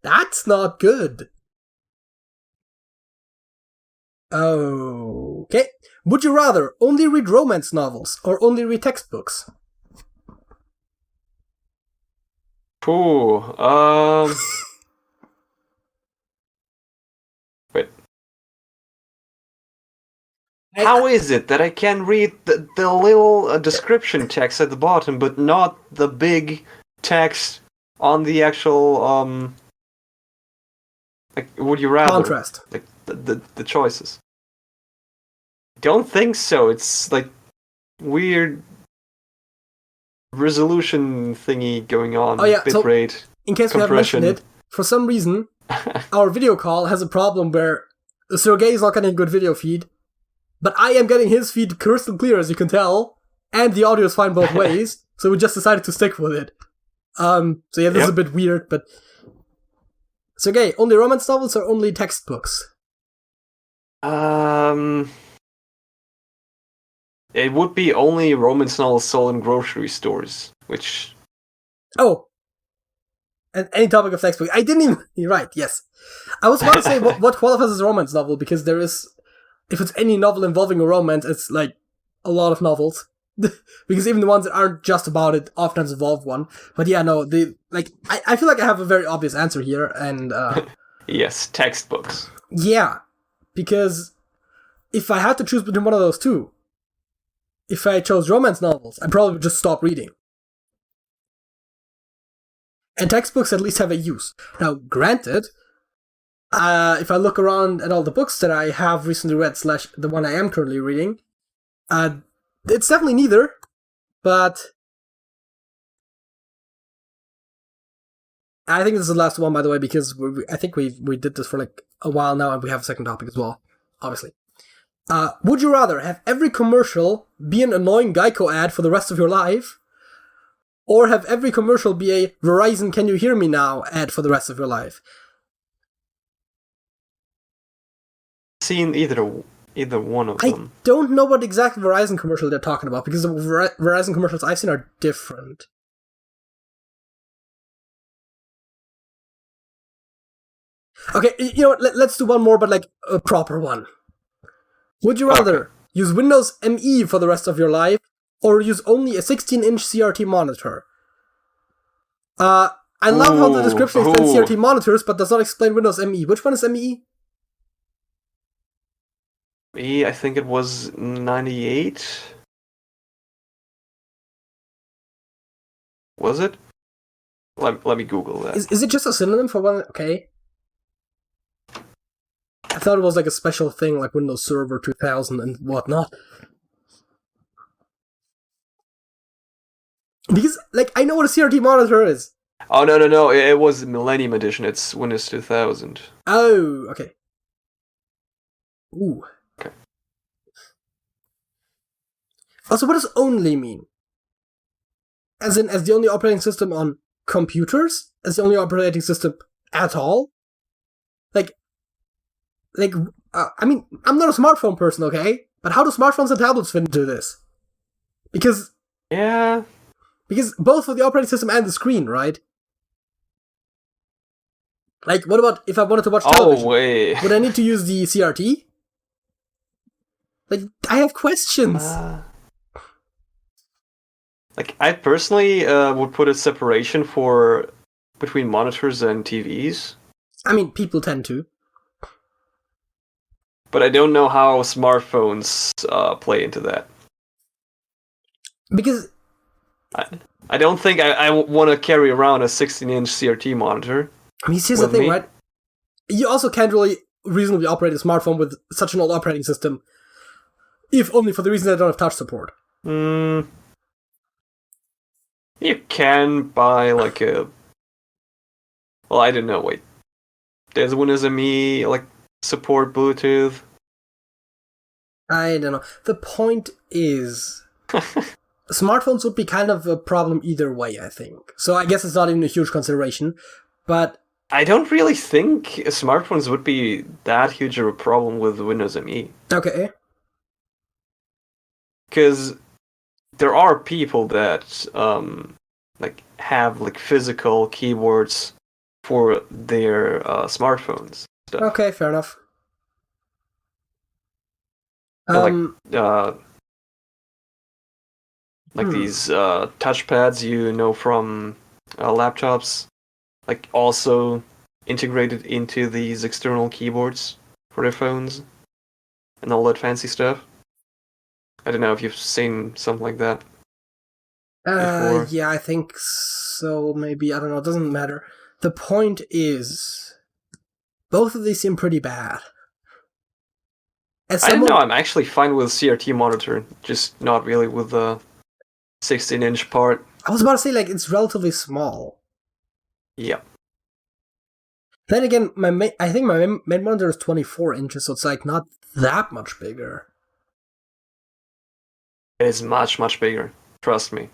That's not good. Okay. Would you rather only read romance novels or only read textbooks?
Wait. How is it that I can read the little description text at the bottom, but not the big text on the actual, like, would you rather?
Contrast.
Like, the choices. Don't think so. It's, like, weird resolution thingy going on.
Oh, yeah,
bitrate.
So, in case we haven't mentioned it, for some reason, our video call has a problem where Sergej is not getting a good video feed, but I am getting his feed crystal clear, as you can tell, and the audio is fine both ways, so we just decided to stick with it. So yeah, this is a bit weird, but... Sergej, only romance novels or only textbooks?
It would be only romance novels sold in grocery stores, which...
Oh. And any topic of textbook. I didn't even... You're right, yes. I was about to say what qualifies as a romance novel, because there is... If it's any novel involving a romance, it's like a lot of novels. Because even the ones that aren't just about it oftentimes involve one. But yeah, no, I feel like I have a very obvious answer here, and...
Yes, textbooks.
Yeah, because if I had to choose between one of those two, if I chose romance novels, I'd probably just stop reading. And textbooks at least have a use. Now, granted, if I look around at all the books that I have recently read, / the one I am currently reading, it's definitely neither, but I think this is the last one, by the way, because I think we did this for like a while now, and we have a second topic as well, obviously. Would you rather have every commercial be an annoying Geico ad for the rest of your life, or have every commercial be a Verizon Can You Hear Me Now ad for the rest of your life?
Seen either one of them.
I don't know what exact Verizon commercial they're talking about, because the Verizon commercials I've seen are different. Okay, you know what, let's do one more, but like a proper one. Would you rather use Windows ME for the rest of your life, or use only a 16-inch CRT monitor? I love how the description explains CRT monitors, but does not explain Windows ME. Which one is ME?
I think it was 98. Was it? Let me Google that.
Is it just a synonym for one? Okay. I thought it was like a special thing, like Windows Server 2000 and whatnot. Because, like, I know what a CRT monitor is.
Oh, no. It was Millennium Edition. It's Windows 2000.
Oh, okay. Ooh.
Okay.
Also, what does only mean? As in, as the only operating system on computers as the only operating system at all. I mean, I'm not a smartphone person, okay? But how do smartphones and tablets fit into this? Because both for the operating system and the screen, right? Like, what about if I wanted to watch television?
Oh, wait.
Would I need to use the CRT? Like, I have questions.
Like, I personally would put a separation between monitors and TVs.
I mean, people tend to.
But I don't know how smartphones play into that.
Because
I don't think I want to carry around a 16-inch CRT monitor.
I mean, here's the thing, right? You also can't really reasonably operate a smartphone with such an old operating system, if only for the reason that I don't have touch support.
You can buy like a... Well, I don't know, wait. Does Windows ME like support Bluetooth?
I don't know. The point is... smartphones would be kind of a problem either way, I think. So I guess it's not even a huge consideration, but...
I don't really think smartphones would be that huge of a problem with Windows ME.
Okay.
Because there are people that like have like physical keyboards for their smartphones. Stuff.
Okay, fair enough.
These touchpads, from laptops, like also integrated into these external keyboards for their phones and all that fancy stuff. I don't know if you've seen something like that before.
Yeah, I think so, maybe. I don't know, it doesn't matter. The point is, both of these seem pretty bad.
I don't know, I'm actually fine with CRT monitor, just not really with the 16-inch part.
I was about to say, like, it's relatively small.
Yeah.
Then again, I think my main monitor is 24 inches, so it's, like, not that much bigger.
It is much, much bigger. Trust me.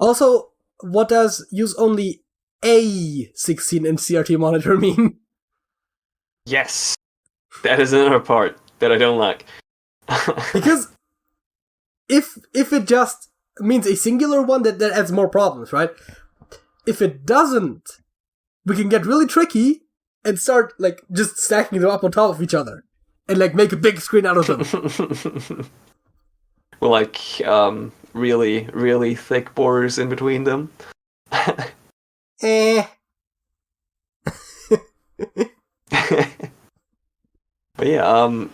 Also, what does use only a 16-inch CRT monitor mean?
Yes. That is another part that I don't like.
Because if it just means a singular one, that adds more problems, right? If it doesn't, we can get really tricky and start, like, just stacking them up on top of each other. And, like, make a big screen out of them.
Well, like, really, really thick borders in between them. But yeah,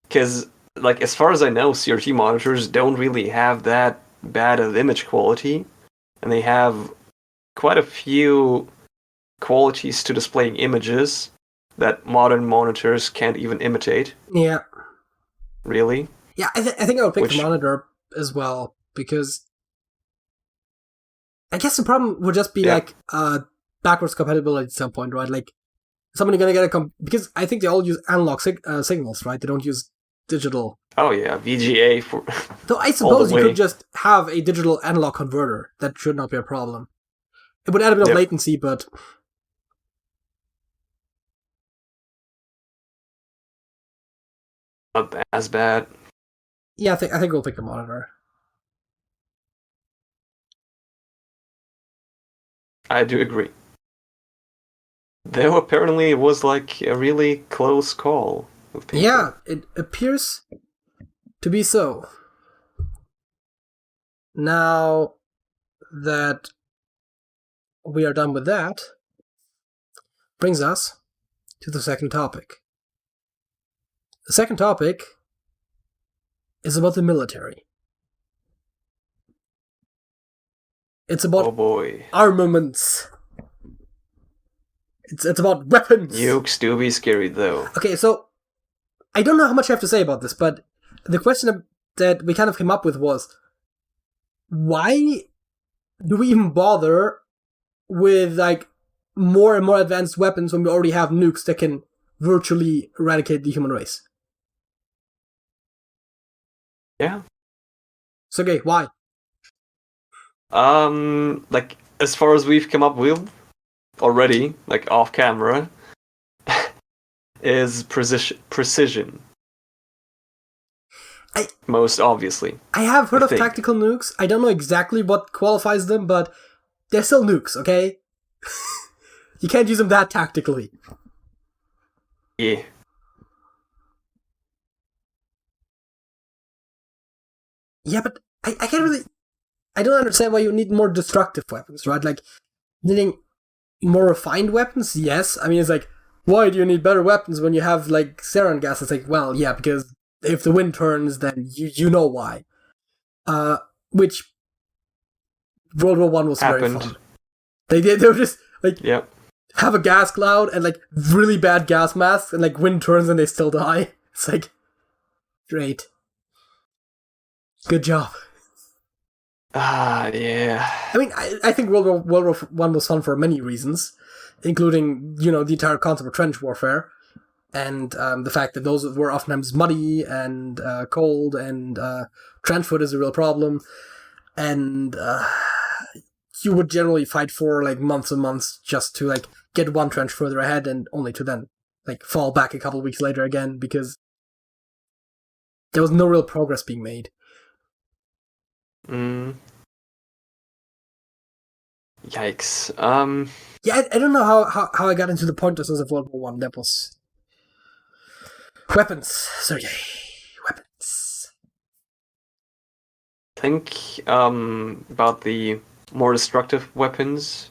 because, like, as far as I know, CRT monitors don't really have that bad of image quality, and they have quite a few qualities to displaying images that modern monitors can't even imitate.
Yeah.
Really?
Yeah, I think I would pick the monitor as well, because I guess the problem would just be, like, backwards compatibility at some point, right? Like, somebody gonna get because I think they all use analog signals, right? They don't use digital.
Oh yeah, VGA for...
So I suppose you could just have a digital analog converter. That should not be a problem. It would add a bit of latency, but...
not as bad.
Yeah, I think we'll pick the monitor.
I do agree. Though apparently it was like a really close call with people.
Yeah, it appears to be so. Now that we are done with that, brings us to the second topic. The second topic is about the military. It's about armaments. It's about weapons.
Nukes do be scary, though.
Okay, so I don't know how much I have to say about this, but the question that we kind of came up with was, why do we even bother with, like, more and more advanced weapons when we already have nukes that can virtually eradicate the human race?
Yeah.
Sergej, why?
Like as far as we've come up with already, like off camera, is precision. Most obviously.
I have heard of tactical nukes. I don't know exactly what qualifies them, but they're still nukes, okay? You can't use them that tactically.
Yeah.
Yeah, but I can't really... I don't understand why you need more destructive weapons, right? Like, needing more refined weapons? Yes. I mean, it's like, why do you need better weapons when you have, like, sarin gas? It's like, well, yeah, because if the wind turns, then you know why. Which World War One was very fun. They were just, like, have a gas cloud and, like, really bad gas masks, and, like, wind turns and they still die. It's like, great. Good job.
Yeah.
I mean, I think World War One was fun for many reasons, including, the entire concept of trench warfare, and the fact that those were oftentimes muddy and cold, and trench foot is a real problem, and you would generally fight for, like, months and months just to, like, get one trench further ahead, and only to then, like, fall back a couple of weeks later again, because there was no real progress being made.
Yikes.
Yeah, I don't know how I got into the pointlessness of World War One. That was weapons, Sergej. Weapons.
Think about the more destructive weapons,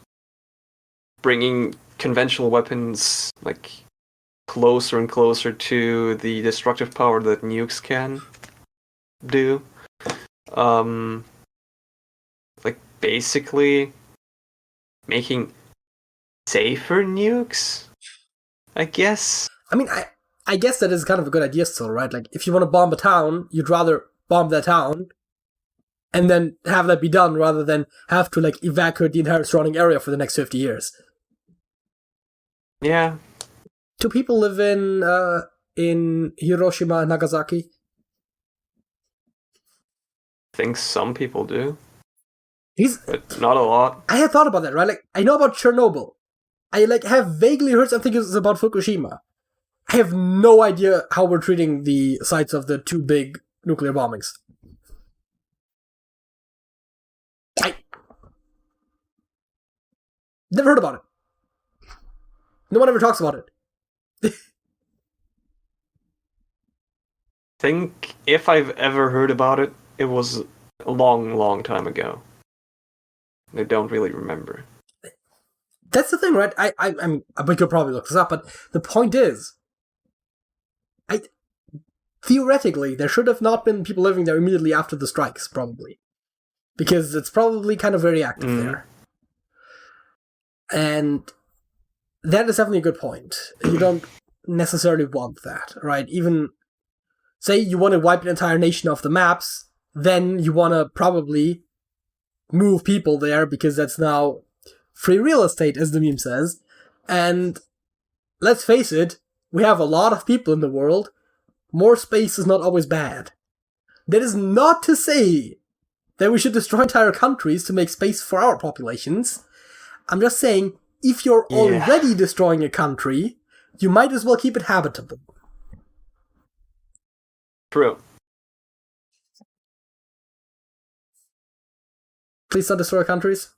bringing conventional weapons like closer and closer to the destructive power that nukes can do. Like basically making safer nukes, I guess.
I mean, I guess that is kind of a good idea still, right? Like, if you want to bomb a town, you'd rather bomb that town and then have that be done rather than have to, like, evacuate the entire surrounding area for the next 50 years.
Yeah.
Do people live in Hiroshima and Nagasaki?
I think some people do.
But
not a lot.
I had thought about that, right? Like, I know about Chernobyl. I, like, have vaguely heard something about Fukushima. I have no idea how we're treating the sites of the two big nuclear bombings. I never heard about it. No one ever talks about it.
I think if I've ever heard about it, it was a long, long time ago. I don't really remember.
That's the thing, right? I bet you'll probably look this up, but the point is, theoretically, there should have not been people living there immediately after the strikes, probably. Because it's probably kind of very active there. And that is definitely a good point. You don't necessarily want that, right? Even, say you want to wipe an entire nation off the maps, then you want to probably move people there because that's now free real estate, as the meme says. And let's face it, we have a lot of people in the world. More space is not always bad. That is not to say that we should destroy entire countries to make space for our populations. I'm just saying, if you're already destroying a country, you might as well keep it habitable.
True.
Please don't destroy countries.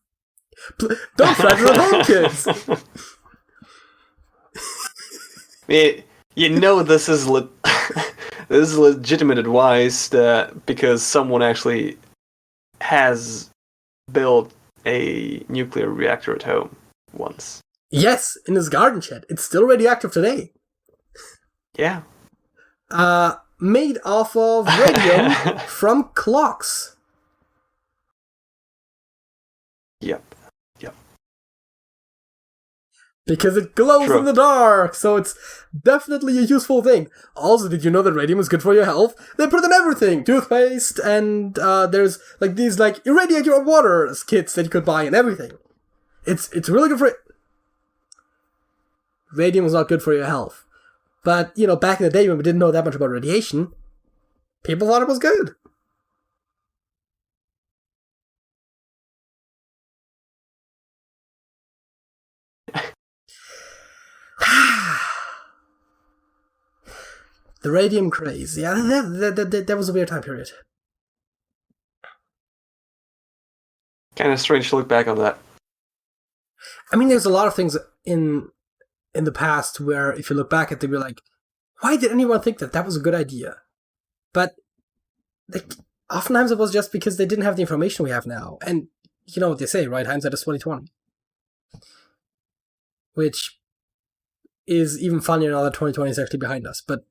Don't threaten at home, kids!
This is this is legitimate advice because someone actually has built a nuclear reactor at home once.
Yes, in his garden shed. It's still radioactive today.
Yeah.
Made off of radium from clocks.
Yep.
Because it glows in the dark, so it's definitely a useful thing. Also, did you know that radium is good for your health? They put it in everything! Toothpaste, and there's like these like irradiate your water kits that you could buy and everything. It's really good for it. Radium is not good for your health. But, back in the day when we didn't know that much about radiation, people thought it was good. The radium craze. Yeah, that was a weird time period.
Kind of strange to look back on that.
I mean, there's a lot of things in the past where if you look back at them, you're like, why did anyone think that was a good idea? But like, oftentimes it was just because they didn't have the information we have now. And you know what they say, right? Hindsight is 2020. Which is even funnier now that 2020 is actually behind us. But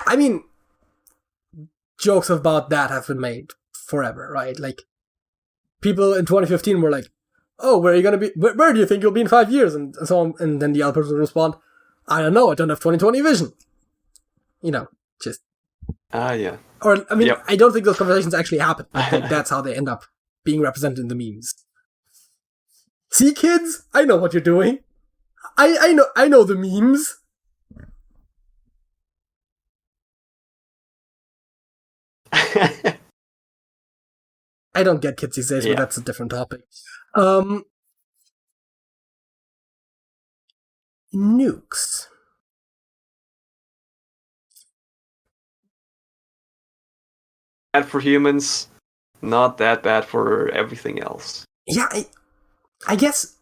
I mean, jokes about that have been made forever, right? Like, people in 2015 were like, oh, where are you going to be? Where do you think you'll be in 5 years? And so on. And then the other person would respond, I don't know, I don't have 2020 vision. You know, just...
yeah.
Or, I mean, I don't think those conversations actually happen. I think that's how they end up being represented in the memes. See, kids? I know what you're doing. I know the memes. I don't get kids these days, but that's a different topic. Nukes.
Bad for humans, not that bad for everything else.
Yeah, I guess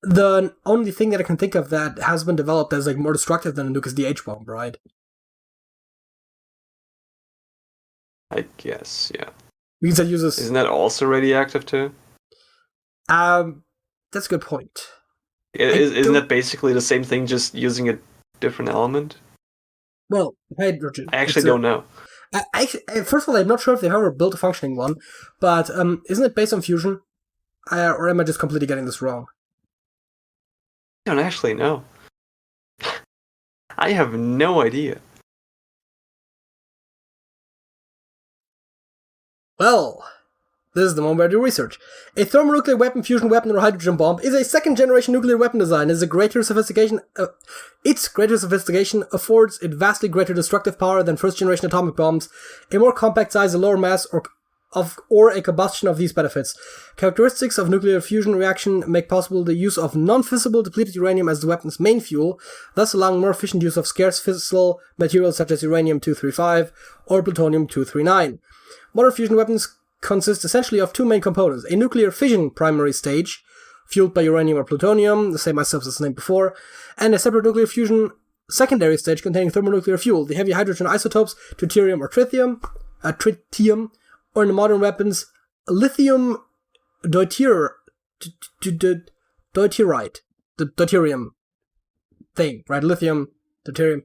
the only thing that I can think of that has been developed as like more destructive than a nuke is the H-bomb, right?
I guess, yeah.
Because it uses...
Isn't that also radioactive too?
That's a good point.
Isn't that basically the same thing, just using a different element?
Well, hydrogen.
I actually don't know.
First of all, I'm not sure if they've ever built a functioning one, but isn't it based on fusion? Or am I just completely getting this wrong?
I don't actually know. I have no idea. Well,
this is the moment where I do research. A thermonuclear weapon, fusion weapon, or hydrogen bomb is a second-generation nuclear weapon design. Its greater sophistication affords it vastly greater destructive power than first-generation atomic bombs, a more compact size, a lower mass, or a combustion of these benefits. Characteristics of nuclear fusion reaction make possible the use of non-fissile depleted uranium as the weapon's main fuel, thus allowing more efficient use of scarce fissile materials such as uranium-235 or plutonium-239. Modern fusion weapons consist essentially of two main components: a nuclear fission primary stage, fueled by uranium or plutonium, the same as the name before, and a separate nuclear fusion secondary stage containing thermonuclear fuel, the heavy hydrogen isotopes, deuterium or tritium, or in the modern weapons, lithium deuterite, the deuterium thing, right? Lithium, deuterium.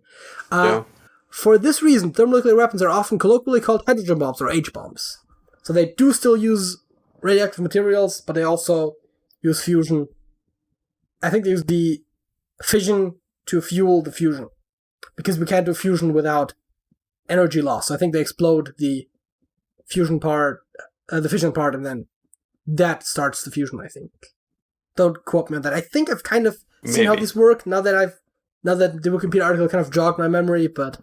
For this reason, thermonuclear weapons are often colloquially called hydrogen bombs or H-bombs. So they do still use radioactive materials, but they also use fusion. I think they use the fission to fuel the fusion, because we can't do fusion without energy loss. So I think they explode the fusion part, the fission part, and then that starts the fusion, I think. Don't quote me on that. I think I've kind of seen how these work now that the Wikipedia article kind of jogged my memory, but...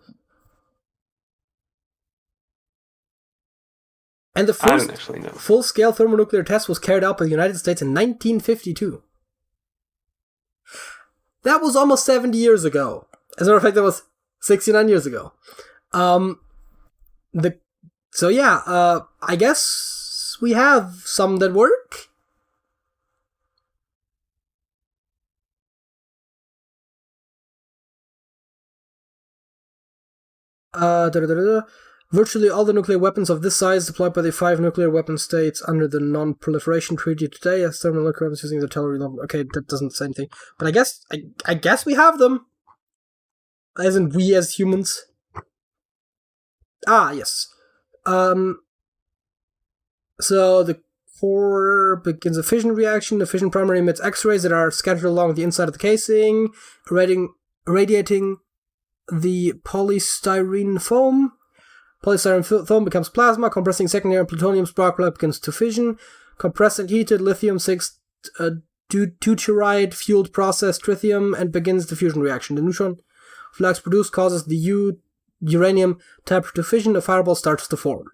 And the first full-scale thermonuclear test was carried out by the United States in 1952. That was almost 70 years ago. As a matter of fact, that was 69 years ago. I guess we have some that work. Virtually all the nuclear weapons of this size deployed by the 5 nuclear weapon states under the Non-Proliferation Treaty today as thermonuclear weapons using the Telltale. Okay, that doesn't say anything. But I guess we have them. As in we as humans. Yes. So the core begins a fission reaction. The fission primary emits X-rays that are scattered along the inside of the casing, irradiating the polystyrene foam. Polystyrene foam becomes plasma. Compressing secondary plutonium spark plug begins to fission. Compressed and heated lithium-6 deuteride fueled process tritium and begins the fusion reaction. The neutron flux produced causes the uranium temperature to fission. A fireball starts to form.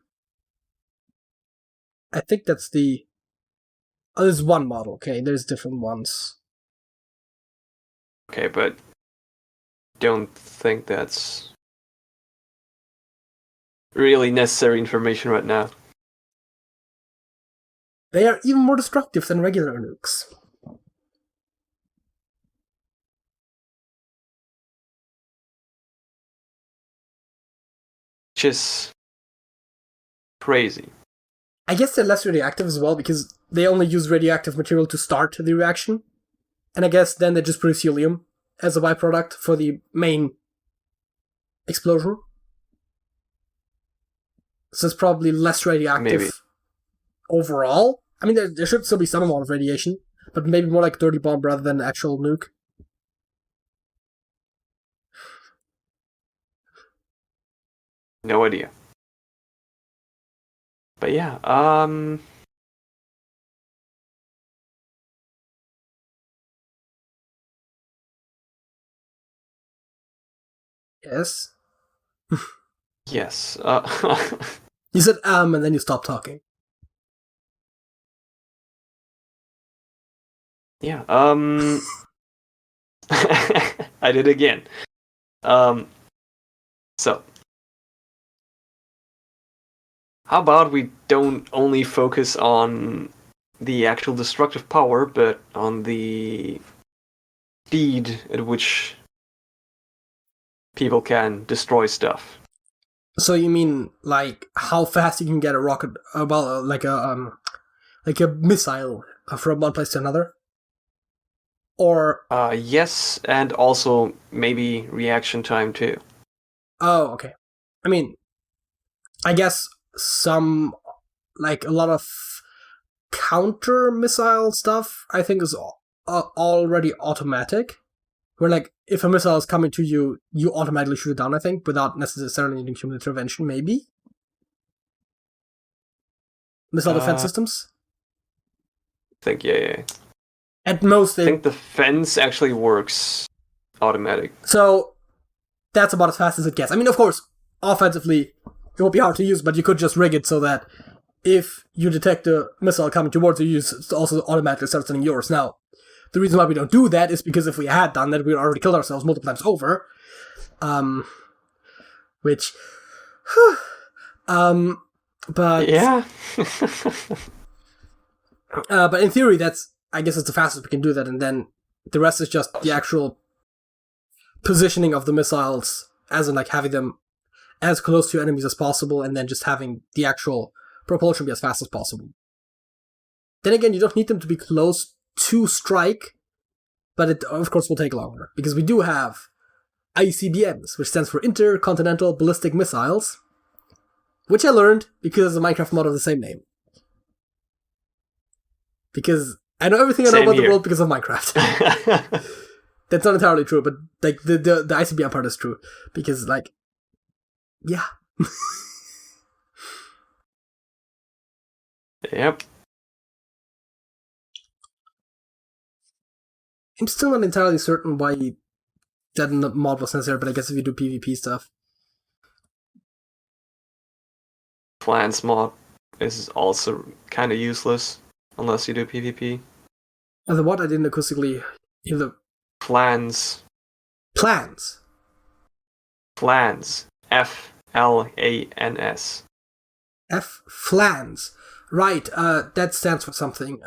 I think that's the... there's one model. Okay, there's different ones.
Okay, but don't think that's really necessary information right now.
They are even more destructive than regular nukes.
Which is crazy.
I guess they're less radioactive as well because they only use radioactive material to start the reaction. And I guess then they just produce helium as a byproduct for the main explosion. So it's probably less radioactive
Maybe.
Overall. I mean, there should still be some amount of radiation, but maybe more like dirty bomb rather than actual nuke.
No idea. But yeah,
Yes.
yes.
You said and then you stopped talking.
Yeah. I did again. So, how about we don't only focus on the actual destructive power, but on the speed at which people can destroy stuff?
So you mean like how fast you can get a rocket? Like a missile from one place to another, or
Yes, and also maybe reaction time too.
oh, okay. I mean, I guess some like a lot of counter missile stuff. I think is already automatic. Where like if a missile is coming to you, you automatically shoot it down. I think without necessarily needing human intervention. Maybe missile defense systems.
I think yeah.
At most,
I think the fence actually works automatic.
So that's about as fast as it gets. I mean, of course, offensively, it will be hard to use, but you could just rig it so that if you detect a missile coming towards you, it also automatically starts sending yours. Now, the reason why we don't do that is because if we had done that, we would already killed ourselves multiple times over. Which, but
yeah.
But in theory, I guess it's the fastest we can do that, and then the rest is just the actual positioning of the missiles, as in like having them as close to enemies as possible, and then just having the actual propulsion be as fast as possible. Then again, you don't need them to be close to strike, but it of course will take longer, because we do have ICBMs, which stands for Intercontinental Ballistic Missiles, which I learned because of a Minecraft mod of the same name. Because I know everything I know about the world because of Minecraft. That's not entirely true, but like the ICBM part is true. Because like, yeah.
Yep.
I'm still not entirely certain why that mod was necessary, but I guess if you do PvP stuff.
Plants mod is also kind of useless unless you do PvP.
The what? I didn't acoustically hear the...
Plans.
Plans?
Flans. F-L-A-N-S.
Flans. Right, that stands for something.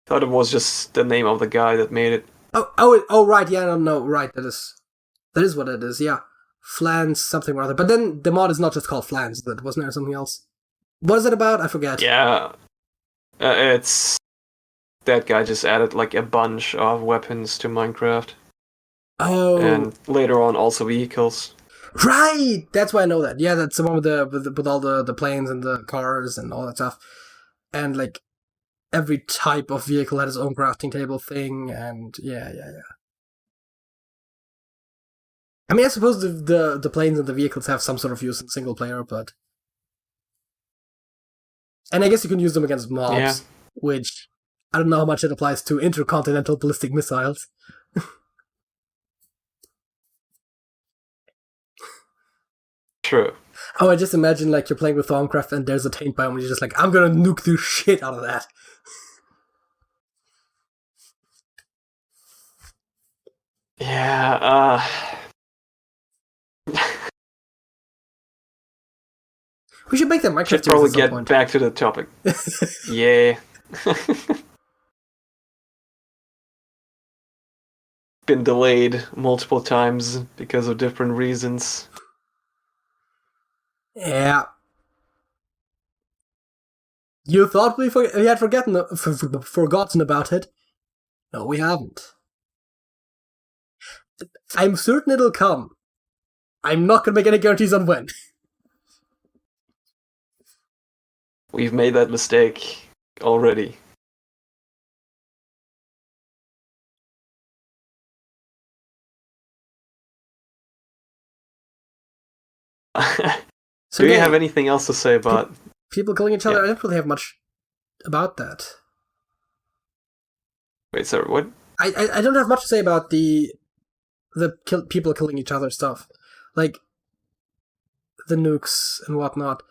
Thought it was just the name of the guy that made it.
Oh, right, yeah, no, right, that is what it is, yeah. Flans, something or other. But then the mod is not just called Flans, that wasn't there something else? What is it about? I forget.
Yeah. It's... That guy just added like a bunch of weapons to Minecraft.
Oh.
And later on also vehicles.
Right! That's why I know that. Yeah, that's the one with all the planes and the cars and all that stuff. And like every type of vehicle had its own crafting table thing, and yeah. I mean, I suppose the planes and the vehicles have some sort of use in single player, but... And I guess you can use them against mobs, which I don't know how much it applies to intercontinental ballistic missiles.
True.
Oh, I just imagine like you're playing with Thaumcraft and there's a taint biome and you're just like, I'm gonna nuke the shit out of that.
Yeah,
We should make that Minecraft
should
series
probably
at some
get
point.
back to the topic. Yeah. Been delayed multiple times because of different reasons.
Yeah. You thought we had forgotten about it? No, we haven't. I'm certain it'll come. I'm not gonna make any guarantees on when.
We've made that mistake already. Do you have anything else to say about
people killing each other?
Yeah.
I don't really have much about that.
Wait, sorry, what?
I don't have much to say about the people killing each other stuff, like the nukes and whatnot.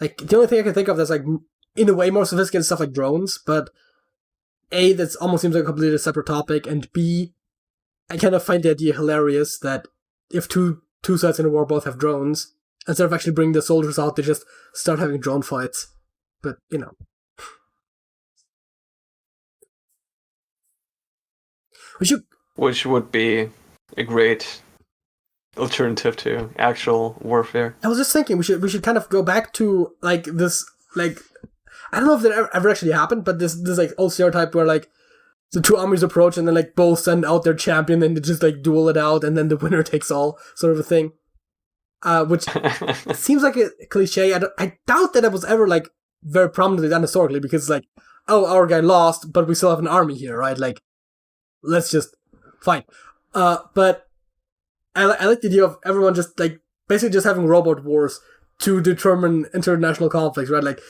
Like the only thing I can think of that's like in a way more sophisticated stuff like drones, but A, that almost seems like a completely separate topic, and B, I kind of find the idea hilarious that if two sides in a war both have drones, instead of actually bringing the soldiers out, they just start having drone fights. But you know,
Which would be a great alternative to actual warfare.
I was just thinking we should kind of go back to like this, like I don't know if that ever actually happened, but this like old stereotype where like the two armies approach and then like both send out their champion and they just like duel it out and then the winner takes all sort of a thing. Which seems like a cliche. I doubt that it was ever like very prominently done historically because like, oh, our guy lost, but we still have an army here, right? Like, let's just fight. But I like the idea of everyone just like basically just having robot wars to determine international conflicts, right? Like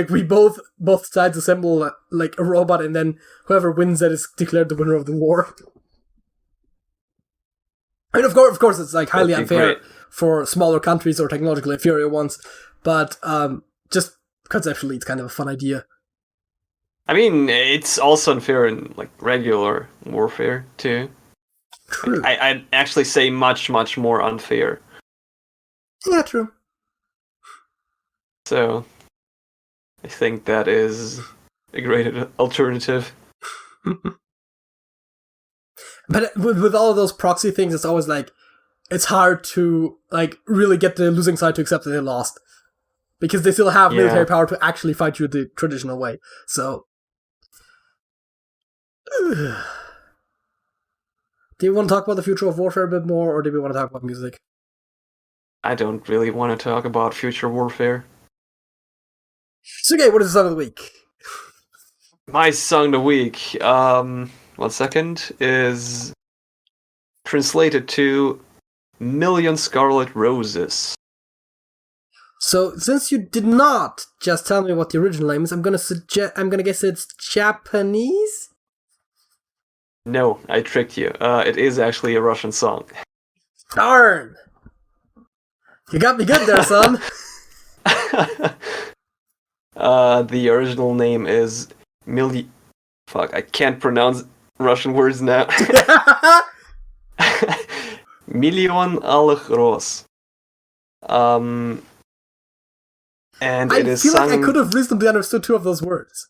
we both sides assemble like a robot, and then whoever wins that is declared the winner of the war. I mean, of course, it's like highly unfair for smaller countries or technologically inferior ones, but just conceptually, it's kind of a fun idea.
I mean, it's also unfair in like regular warfare too.
True.
Like, I'd actually say much more unfair.
Yeah, true.
So, I think that is a great alternative.
But with all of those proxy things, it's always like it's hard to like really get the losing side to accept that they lost because they still have military power to actually fight you the traditional way. So, do you want to talk about the future of warfare a bit more, or do we want to talk about music?
I don't really want to talk about future warfare.
Sergej, what is the song of the week?
My song of the week, 1 second, is translated to Million Scarlet Roses.
So, since you did not just tell me what the original name is, I'm gonna guess it's Japanese?
No, I tricked you. It is actually a Russian song.
Darn! You got me good there, son.
The original name is Fuck, I can't pronounce Russian words now. Million Alых Роз. And it is
I feel
sung...
like I could have reasonably understood two of those words.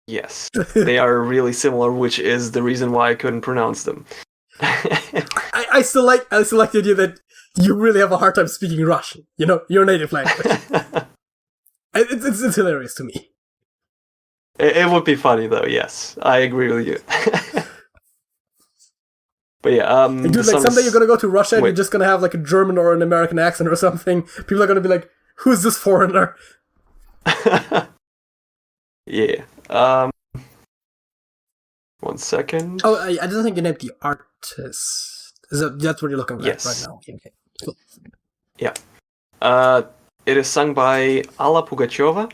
Yes, they are really similar, which is the reason why I couldn't pronounce them.
I still like the idea that you really have a hard time speaking Russian. You know, your native language. It's hilarious to me.
It would be funny though. Yes, I agree with you. But yeah,
dude, like someday you're gonna go to Russia and you're just gonna have like a German or an American accent or something. People are gonna be like, "Who's this foreigner?"
Yeah. 1 second.
Oh, I don't think you named the artist. That's what you're looking at right now? Okay, cool.
Yeah. It is sung by Alla Pugacheva.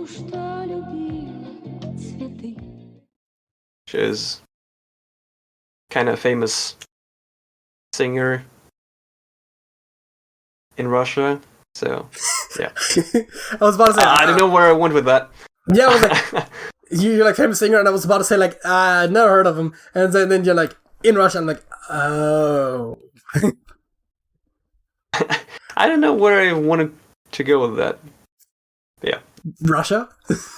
Что любила цветы.
is kind of famous singer in Russia. So, yeah.
I was about to say...
I don't know where I went with that.
Yeah, I was like... You're like famous singer, and I was about to say like, never heard of him. And then you're like, in Russia, I'm like, oh.
I don't know where I wanted to go with that. Yeah.
Russia?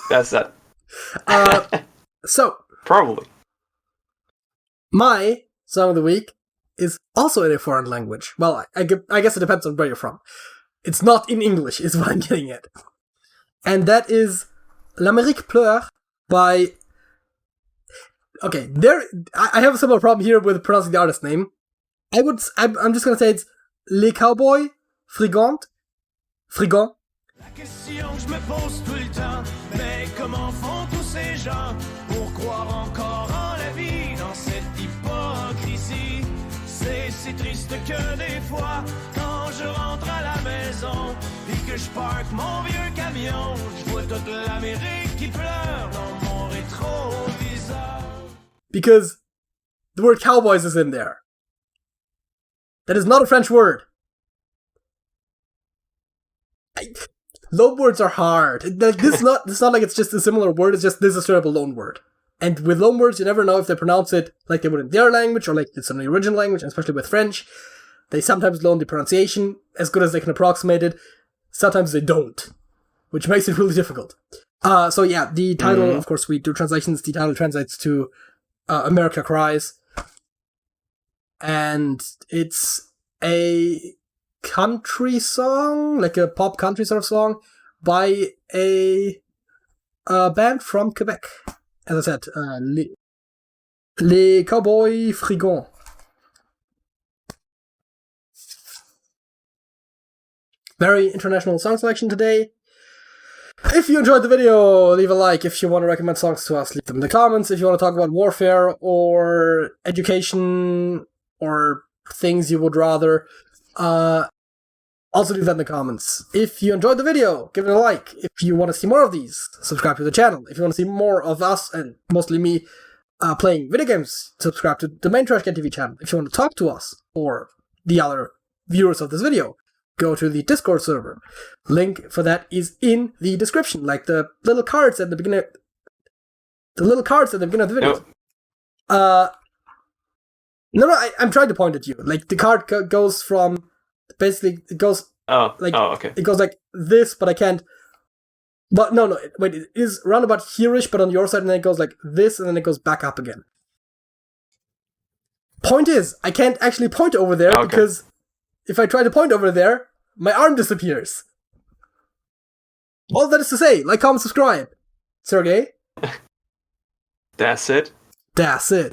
That's that.
So.
Probably.
My song of the week is also in a foreign language. Well, I guess it depends on where you're from. It's not in English, is what I'm getting at. And that is L'Amérique pleure by... Okay, I have a similar problem here with pronouncing the artist name. I'm just gonna say it's Les Cowboys Frigants. Frigants.
La question que je me pose tout le temps, mais comment font tous ces gens pour croire encore en la vie dans cette hypocrisie? C'est si triste que des fois, quand je rentre à la maison et que je parque mon vieux camion, je vois toute l'Amérique qui pleure dans mon rétroviseur.
Because the word cowboys is in there. That is not a French word. Loan words are hard. It's not like it's just a similar word, it's just this is a straight up a loan word. And with loan words, you never know if they pronounce it like they would in their language or like it's in the original language, and especially with French. They sometimes loan the pronunciation as good as they can approximate it. Sometimes they don't, which makes it really difficult. So yeah, the title, of course, we do translations. The title translates to America Cries. And it's a country song, like a pop country sort of song, by a band from Quebec. As I said, Les Cowboys Frigants. Very international song selection today. If you enjoyed the video, leave a like. If you want to recommend songs to us, leave them in the comments. If you want to talk about warfare or education or things you would rather, also leave that in the comments. If you enjoyed the video, give it a like. If you want to see more of these, subscribe to the channel. If you want to see more of us, and mostly me, playing video games, subscribe to the main TrashcanTV channel. If you want to talk to us, or the other viewers of this video, go to the Discord server. Link for that is in the description, like the little cards at the beginning. The little cards at the beginning of the video. No, I'm trying to point at you. Like the card goes from basically it goes.
Okay.
It goes like this, but I can't. But no, wait. It is roundabout here-ish, but on your side, and then it goes like this, and then it goes back up again. Point is, I can't actually point over there because if I try to point over there, my arm disappears. All that is to say, like, comment, subscribe. Sergej?
That's it.
That's it.